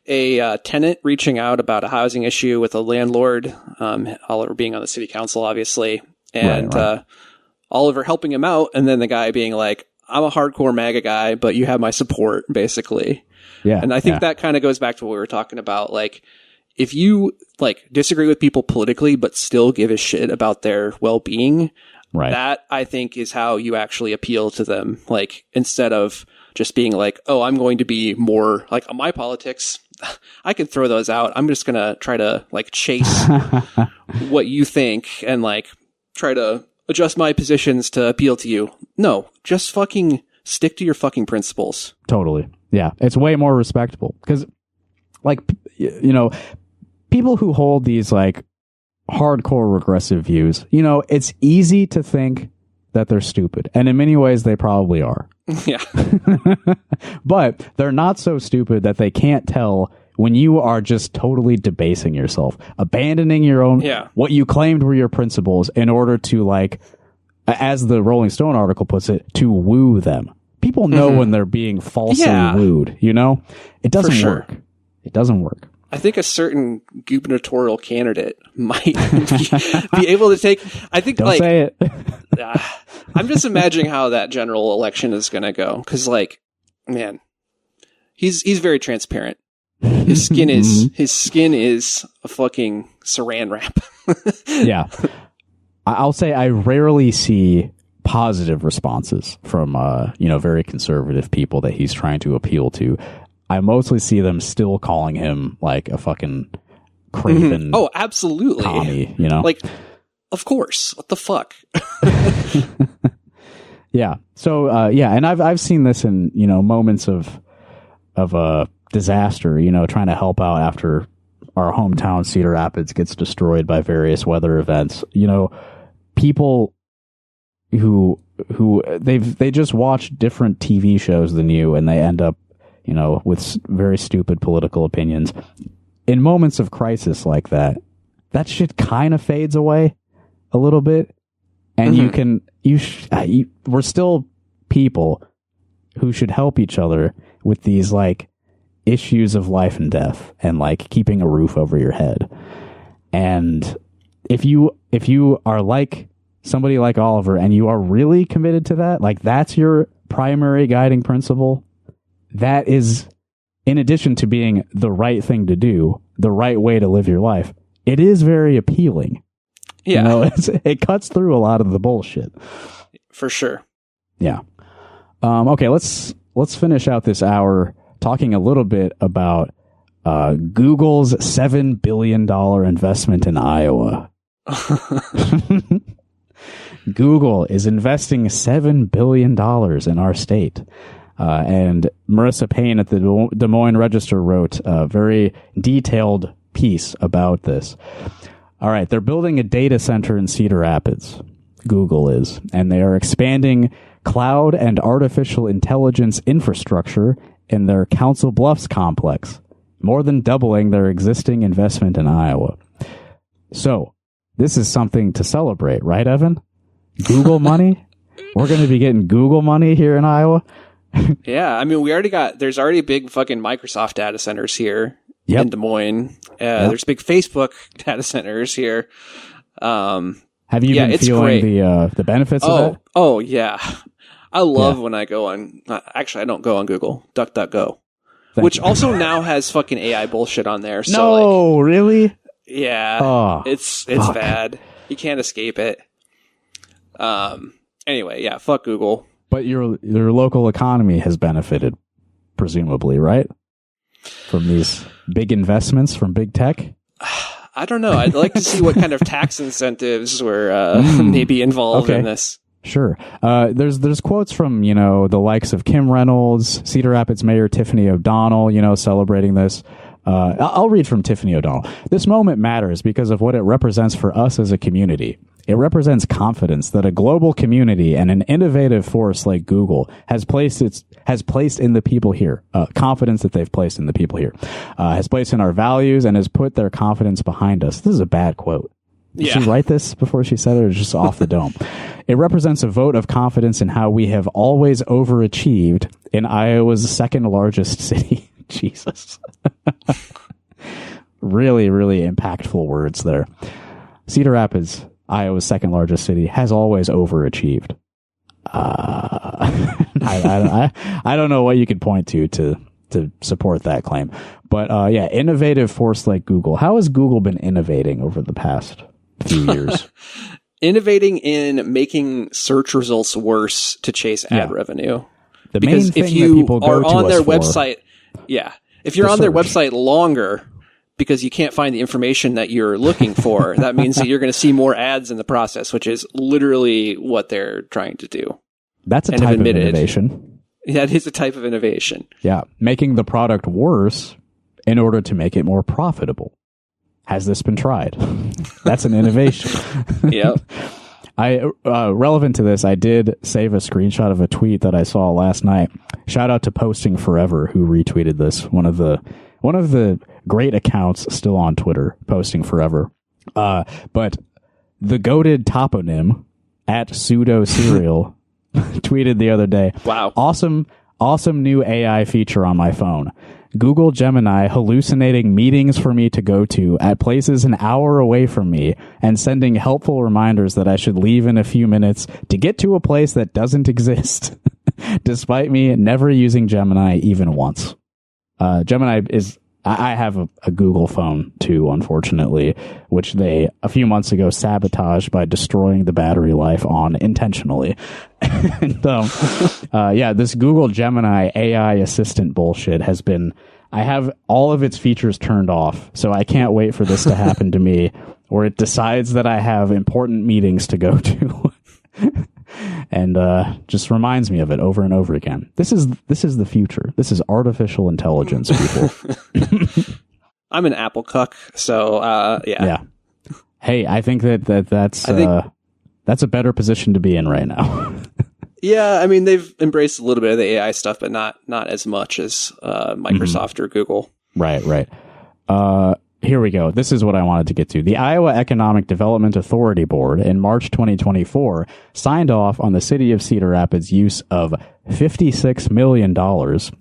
Speaker 4: a tenant reaching out about a housing issue with a landlord, Oliver being on the city council, obviously, and Oliver helping him out, and then the guy being like, I'm a hardcore MAGA guy, but you have my support, basically. Yeah. And I think that kind of goes back to what we were talking about. Like, if you like disagree with people politically, but still give a shit about their well-being, that I think is how you actually appeal to them. Like, instead of just being like, oh, I'm going to be more like on my politics, I can throw those out. I'm just going to try to like chase what you think and like try to adjust my positions to appeal to you. No, just fucking stick to your fucking principles.
Speaker 3: Totally. Yeah. It's way more respectable, because like, people who hold these like hardcore regressive views, it's easy to think that they're stupid. And in many ways, they probably are.
Speaker 4: Yeah.
Speaker 3: But they're not so stupid that they can't tell when you are just totally debasing yourself, abandoning your own, what you claimed were your principles in order to, like, as the Rolling Stone article puts it, to woo them. People know when they're being falsely wooed, you know? It doesn't work. It doesn't work.
Speaker 4: I think a certain gubernatorial candidate might be able to take. I think
Speaker 3: Don't say it.
Speaker 4: I'm just imagining how that general election is going to go, because, like, man, he's very transparent. His skin is a fucking saran wrap.
Speaker 3: Yeah, I'll say I rarely see positive responses from very conservative people that he's trying to appeal to. I mostly see them still calling him like a fucking craven.
Speaker 4: Oh, absolutely.
Speaker 3: Commie, you know?
Speaker 4: Like, of course. What the fuck?
Speaker 3: Yeah. So, and I've seen this in, moments of disaster, trying to help out after our hometown Cedar Rapids gets destroyed by various weather events. People who they just watch different TV shows than you, and they end up with very stupid political opinions. In moments of crisis like that shit kind of fades away a little bit. And we're still people who should help each other with these, like, issues of life and death and, like, keeping a roof over your head. And if you are like somebody like Oliver and you are really committed to that, like, that's your primary guiding principle, that is, in addition to being the right thing to do, the right way to live your life, it is very appealing.
Speaker 4: Yeah.
Speaker 3: It cuts through a lot of the bullshit.
Speaker 4: For sure.
Speaker 3: Yeah. Okay, let's finish out this hour talking a little bit about Google's $7 billion investment in Iowa. Google is investing $7 billion in our state. And Marissa Payne at the Des Moines Register wrote a very detailed piece about this. All right, they're building a data center in Cedar Rapids. Google is, and they are expanding cloud and artificial intelligence infrastructure in their Council Bluffs complex, more than doubling their existing investment in Iowa. So, this is something to celebrate, right, Evan? Google money? We're going to be getting Google money here in Iowa?
Speaker 4: Yeah, I mean, there's already big fucking Microsoft data centers here in Des Moines. There's big Facebook data centers here.
Speaker 3: Have you been feeling the benefits of that?
Speaker 4: Oh, yeah. I love when I go on, actually, I don't go on Google, DuckDuckGo, which also now has fucking AI bullshit on there. So,
Speaker 3: no, really?
Speaker 4: Yeah,
Speaker 3: oh,
Speaker 4: it's bad. You can't escape it. Anyway, yeah, fuck Google.
Speaker 3: But your local economy has benefited, presumably, right? From these big investments from big tech?
Speaker 4: I don't know. I'd like to see what kind of tax incentives were maybe involved in this.
Speaker 3: Sure. There's quotes from, the likes of Kim Reynolds, Cedar Rapids Mayor Tiffany O'Donnell, celebrating this. I'll read from Tiffany O'Donnell. This moment matters because of what it represents for us as a community. It represents confidence that a global community and an innovative force like Google has placed in the people here. Confidence that they've placed in the people here. Has placed in our values and has put their confidence behind us. This is a bad quote. Did she write this before she said it, or just off the dome? It represents a vote of confidence in how we have always overachieved in Iowa's second largest city. Jesus. Really, really impactful words there. Cedar Rapids, Iowa's second largest city, has always overachieved. I don't know what you could point to support that claim. But innovative force like Google. How has Google been innovating over the past few years?
Speaker 4: Innovating in making search results worse to chase ad revenue.
Speaker 3: The
Speaker 4: because
Speaker 3: main thing
Speaker 4: if you
Speaker 3: that people go
Speaker 4: are
Speaker 3: to
Speaker 4: on
Speaker 3: us
Speaker 4: their
Speaker 3: for,
Speaker 4: website, if you're on their website longer because you can't find the information that you're looking for, that means that you're going to see more ads in the process, which is literally what they're trying to do.
Speaker 3: That's a type of innovation.
Speaker 4: That is a type of innovation.
Speaker 3: Yeah, making the product worse in order to make it more profitable. Has this been tried? That's an innovation.
Speaker 4: Yep.
Speaker 3: Relevant to this, I did save a screenshot of a tweet that I saw last night. Shout out to Posting Forever, who retweeted this, one of the great accounts still on Twitter, posting forever. But the goated toponym at pseudo serial tweeted the other day,
Speaker 4: wow,
Speaker 3: awesome new AI feature on my phone. Google Gemini hallucinating meetings for me to go to at places an hour away from me and sending helpful reminders that I should leave in a few minutes to get to a place that doesn't exist, despite me never using Gemini even once. Gemini is... I have a Google phone too, unfortunately, which they a few months ago sabotaged by destroying the battery life on intentionally. And, this Google Gemini AI assistant bullshit has been, I have all of its features turned off, so I can't wait for this to happen to me, where it decides that I have important meetings to go to. And just reminds me of it over and over again. This is the future. This is artificial intelligence, people.
Speaker 4: I'm an Apple cuck, so yeah.
Speaker 3: Hey, I think that's a better position to be in right now.
Speaker 4: Yeah, I mean they've embraced a little bit of the AI stuff, but not as much as Microsoft or Google.
Speaker 3: Right. Here we go. This is what I wanted to get to. The Iowa Economic Development Authority Board in March 2024 signed off on the city of Cedar Rapids' use of $56 million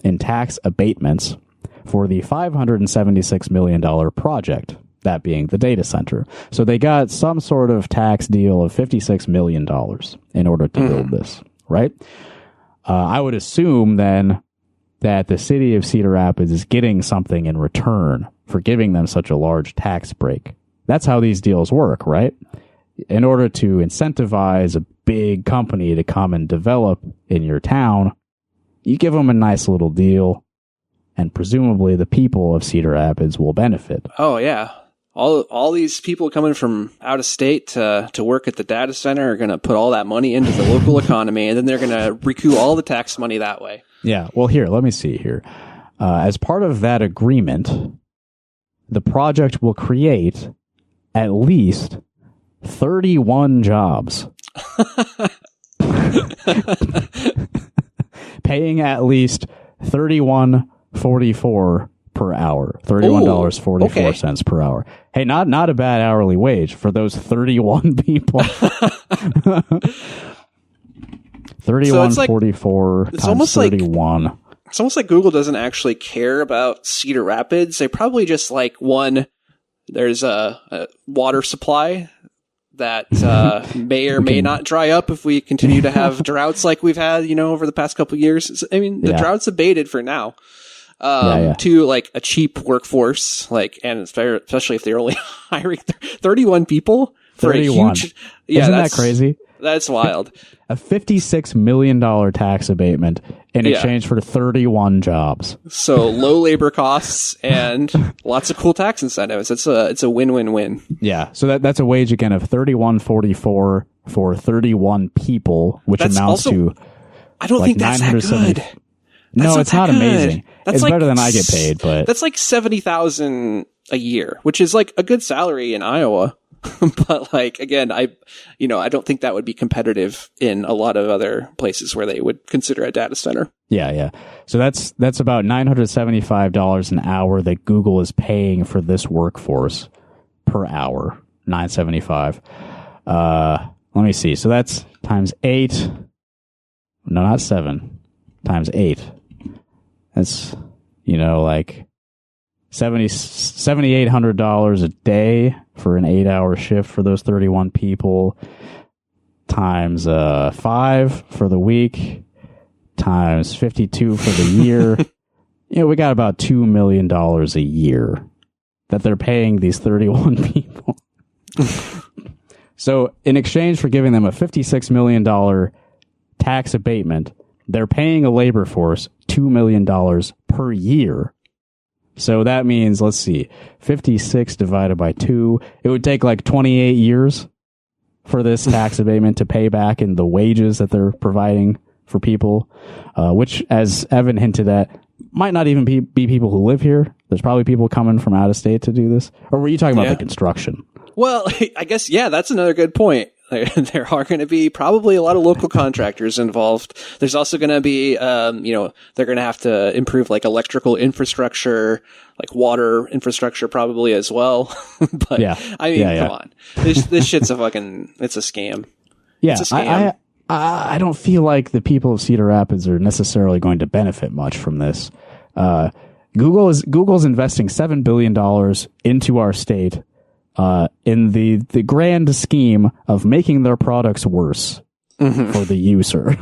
Speaker 3: in tax abatements for the $576 million project, that being the data center. So they got some sort of tax deal of $56 million in order to build this, right? I would assume then that the city of Cedar Rapids is getting something in return for giving them such a large tax break. That's how these deals work, right? In order to incentivize a big company to come and develop in your town, you give them a nice little deal, and presumably the people of Cedar Rapids will benefit.
Speaker 4: Oh, yeah. All these people coming from out of state to work at the data center are going to put all that money into the local economy, and then they're going to recoup all the tax money that way.
Speaker 3: Yeah, well, here, let me see here. As part of that agreement, the project will create at least 31 jobs. Paying at least $31.44 per hour. $31.44 per hour. Hey, not a bad hourly wage for those 31 people. 31.44 times 31.
Speaker 4: It's almost like Google doesn't actually care about Cedar Rapids. They probably just there's a water supply that may or may not dry up if we continue to have droughts like we've had, over the past couple of years. I mean, the drought's abated for now. To a cheap workforce, and especially if they're only hiring 31 people for
Speaker 3: 31.
Speaker 4: a huge.
Speaker 3: Isn't that crazy?
Speaker 4: That's wild.
Speaker 3: A $56 million tax abatement in exchange for 31 jobs.
Speaker 4: So low labor costs and lots of cool tax incentives. It's a win-win-win.
Speaker 3: Yeah. So that's a wage again of $31.44 for 31 people, which amounts to.
Speaker 4: I don't think that's that good.
Speaker 3: No, it's not amazing. It's better than I get paid, but
Speaker 4: that's like $70,000 a year, which is a good salary in Iowa. But again, I don't think that would be competitive in a lot of other places where they would consider a data center.
Speaker 3: Yeah. So that's about $975 an hour that Google is paying for this workforce per hour. $975. Let me see. So that's times 8. No, not 7. Times 8. That's $7,800 a day for an 8-hour shift for those 31 people, times 5 for the week, times 52 for the year. We got about $2 million a year that they're paying these 31 people. So in exchange for giving them a $56 million tax abatement, they're paying a labor force $2 million per year. So that means, let's see, 56 divided by 2. It would take 28 years for this tax abatement to pay back in the wages that they're providing for people, which, as Evan hinted at, might not even be people who live here. There's probably people coming from out of state to do this. Or were you talking about the construction?
Speaker 4: Well, I guess, that's another good point. There are going to be probably a lot of local contractors involved. There's also going to be, they're going to have to improve like electrical infrastructure, like water infrastructure probably as well. But
Speaker 3: Yeah.
Speaker 4: I mean,
Speaker 3: Yeah,
Speaker 4: come on. This shit's it's a scam.
Speaker 3: Yeah,
Speaker 4: It's a scam.
Speaker 3: I don't feel like the people of Cedar Rapids are necessarily going to benefit much from this. Google's investing $7 billion into our state in the grand scheme of making their products worse for the user.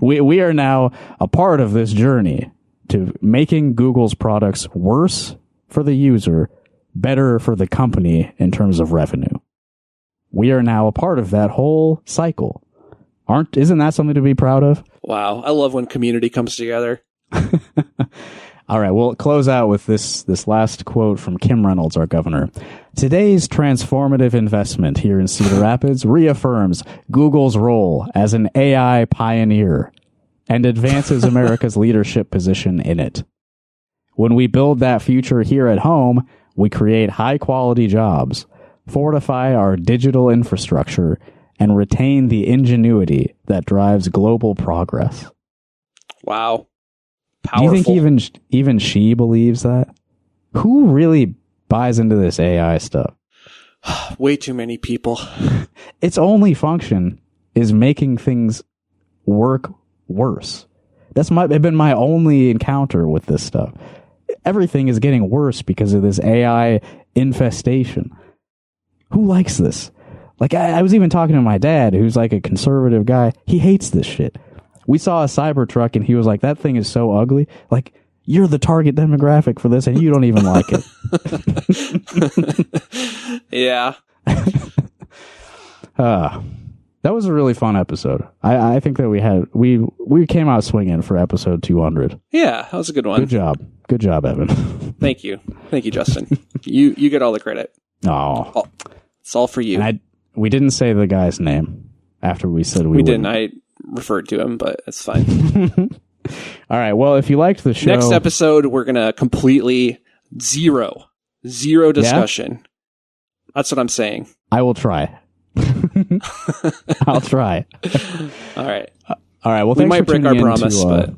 Speaker 3: we are now a part of this journey to making Google's products worse for the user, better for the company in terms of revenue. We are now a part of that whole cycle. Isn't that something to be proud of?
Speaker 4: Wow. I love when community comes together.
Speaker 3: All right, we'll close out with this last quote from Kim Reynolds, our governor. Today's transformative investment here in Cedar Rapids reaffirms Google's role as an AI pioneer and advances America's leadership position in it. When we build that future here at home, we create high-quality jobs, fortify our digital infrastructure, and retain the ingenuity that drives global progress.
Speaker 4: Wow. Powerful.
Speaker 3: Do you think even she believes that? Who really buys into this AI stuff?
Speaker 4: Way too many people.
Speaker 3: Its only function is making things work worse. That's been my only encounter with this stuff. Everything is getting worse because of this AI infestation. Who likes this? Like, I was even talking to my dad, who's like a conservative guy. He hates this shit. We saw a Cybertruck and he was like, that thing is so ugly. Like, you're the target demographic for this and you don't even like it.
Speaker 4: Yeah.
Speaker 3: That was a really fun episode. I think that we came out swinging for episode 200.
Speaker 4: Yeah, that was a good one.
Speaker 3: Good job, Evan.
Speaker 4: Thank you, Justin. You get all the credit.
Speaker 3: Oh,
Speaker 4: it's all for you.
Speaker 3: And we didn't say the guy's name after we said we
Speaker 4: didn't. I referred to him, but it's fine.
Speaker 3: All right. Well, if you liked the show,
Speaker 4: next episode we're gonna completely zero discussion. Yeah? That's what I'm saying.
Speaker 3: I will try. I'll try.
Speaker 4: All right.
Speaker 3: All right. Well,
Speaker 4: we might break our promise, but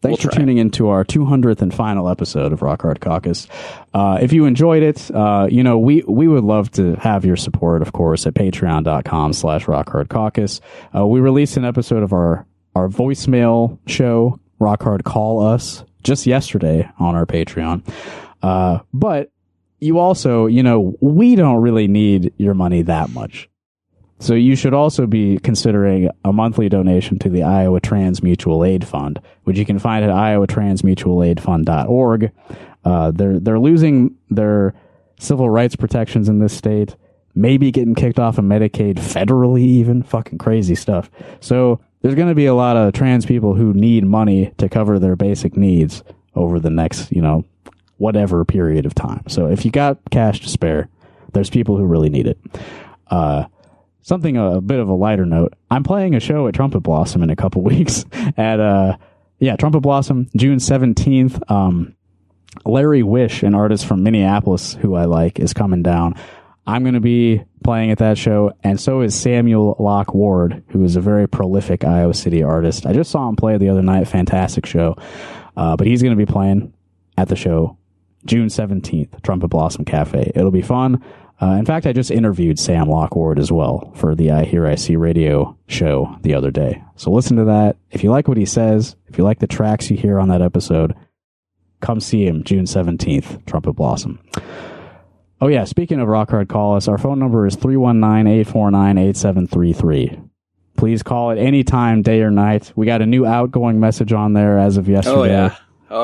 Speaker 3: thanks for tuning into our 200th and final episode of Rock Hard Caucus. If you enjoyed it, we would love to have your support, of course, at patreon.com/rockhardcaucus. We released an episode of our voicemail show, Rock Hard Call Us, just yesterday on our Patreon. But you also, we don't really need your money that much. So you should also be considering a monthly donation to the Iowa Trans Mutual Aid Fund, which you can find at iowatransmutualaidfund.org. They're losing their civil rights protections in this state, maybe getting kicked off of Medicaid federally even. Fucking crazy stuff. So there's going to be a lot of trans people who need money to cover their basic needs over the next, whatever period of time. So if you got cash to spare, there's people who really need it. Something a bit of a lighter note. I'm playing a show at Trumpet Blossom in a couple weeks at Trumpet Blossom, June 17th. Larry Wish, an artist from Minneapolis who I like, is coming down. I'm going to be playing at that show, and so is Samuel Locke Ward, who is a very prolific Iowa City artist. I just saw him play the other night. Fantastic show. But he's going to be playing at the show June 17th, Trumpet Blossom Cafe. It'll be fun. In fact, I just interviewed Sam Lockward as well for the I Hear I See radio show the other day. So listen to that. If you like what he says, if you like the tracks you hear on that episode, come see him June 17th, Trumpet Blossom. Oh yeah, speaking of Rock Hard Call Us, our phone number is 319-849-8733. Please call at any time, day or night. We got a new outgoing message on there as of yesterday.
Speaker 4: Oh yeah.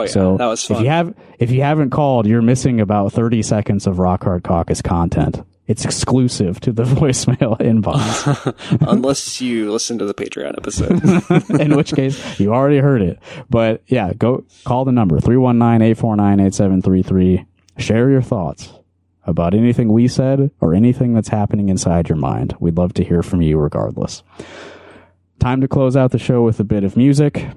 Speaker 3: So
Speaker 4: that was fun.
Speaker 3: If you haven't called, you're missing about 30 seconds of Rock Hard Caucus content. It's exclusive to the voicemail inbox.
Speaker 4: Unless you listen to the Patreon episode.
Speaker 3: In which case, you already heard it. But yeah, go call the number, 319-849-8733. Share your thoughts about anything we said or anything that's happening inside your mind. We'd love to hear from you regardless. Time to close out the show with a bit of music.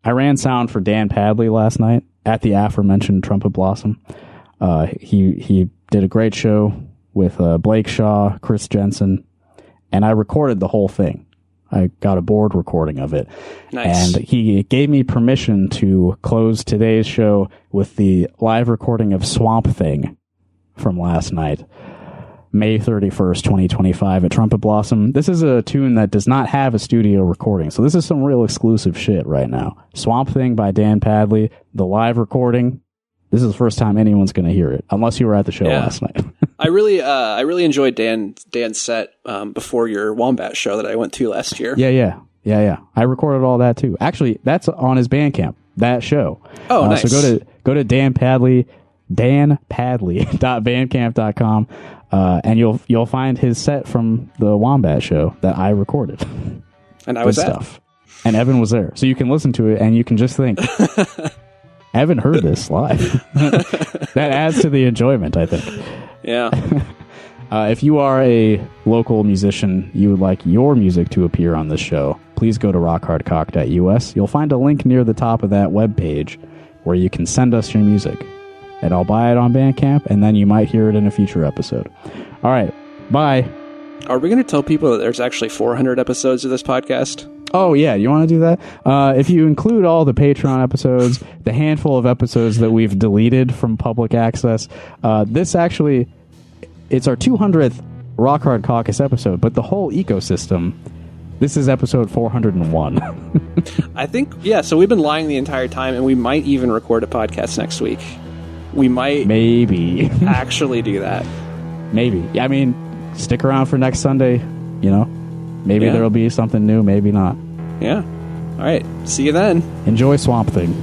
Speaker 3: I ran sound for Dan Padley last night at the aforementioned Trumpet Blossom. He did a great show with Blake Shaw, Chris Jensen, and I recorded the whole thing. I got a board recording of it.
Speaker 4: Nice.
Speaker 3: And he gave me permission to close today's show with the live recording of Swamp Thing from last night, May 31st, 2025 at Trumpet Blossom. This is a tune that does not have a studio recording, so this is some real exclusive shit right now. Swamp Thing by Dan Padley, the live recording. This is the first time anyone's going to hear it, unless you were at the show last night.
Speaker 4: I really enjoyed Dan's set before your Wombat show that I went to last year.
Speaker 3: Yeah. I recorded all that too. Actually, that's on his Bandcamp, that show.
Speaker 4: Oh, nice.
Speaker 3: So go to danpadley.bandcamp.com, and you'll find his set from the Wombat show that I recorded.
Speaker 4: And I was
Speaker 3: Good stuff. And Evan was there, so you can listen to it and you can just think. I haven't heard this live. That adds to the enjoyment, I think.
Speaker 4: Yeah.
Speaker 3: If you are a local musician, you would like your music to appear on this show, please go to rockhardcock.us. You'll find a link near the top of that webpage where you can send us your music. And I'll buy it on Bandcamp, and then you might hear it in a future episode. All right. Bye.
Speaker 4: Are we going to tell people that there's actually 400 episodes of this podcast?
Speaker 3: Oh, yeah. You want to do that? If you include all the Patreon episodes, the handful of episodes that we've deleted from public access, this actually, it's our 200th Rock Hard Caucus episode, but the whole ecosystem, this is episode 401.
Speaker 4: I think, yeah, so we've been lying the entire time, and we might even record a podcast next week. We might
Speaker 3: Maybe.
Speaker 4: actually do that.
Speaker 3: Maybe. I mean, stick around for next Sunday, you know? Maybe there'll be something new, maybe not.
Speaker 4: Yeah. All right. See you then.
Speaker 3: Enjoy Swamp Thing.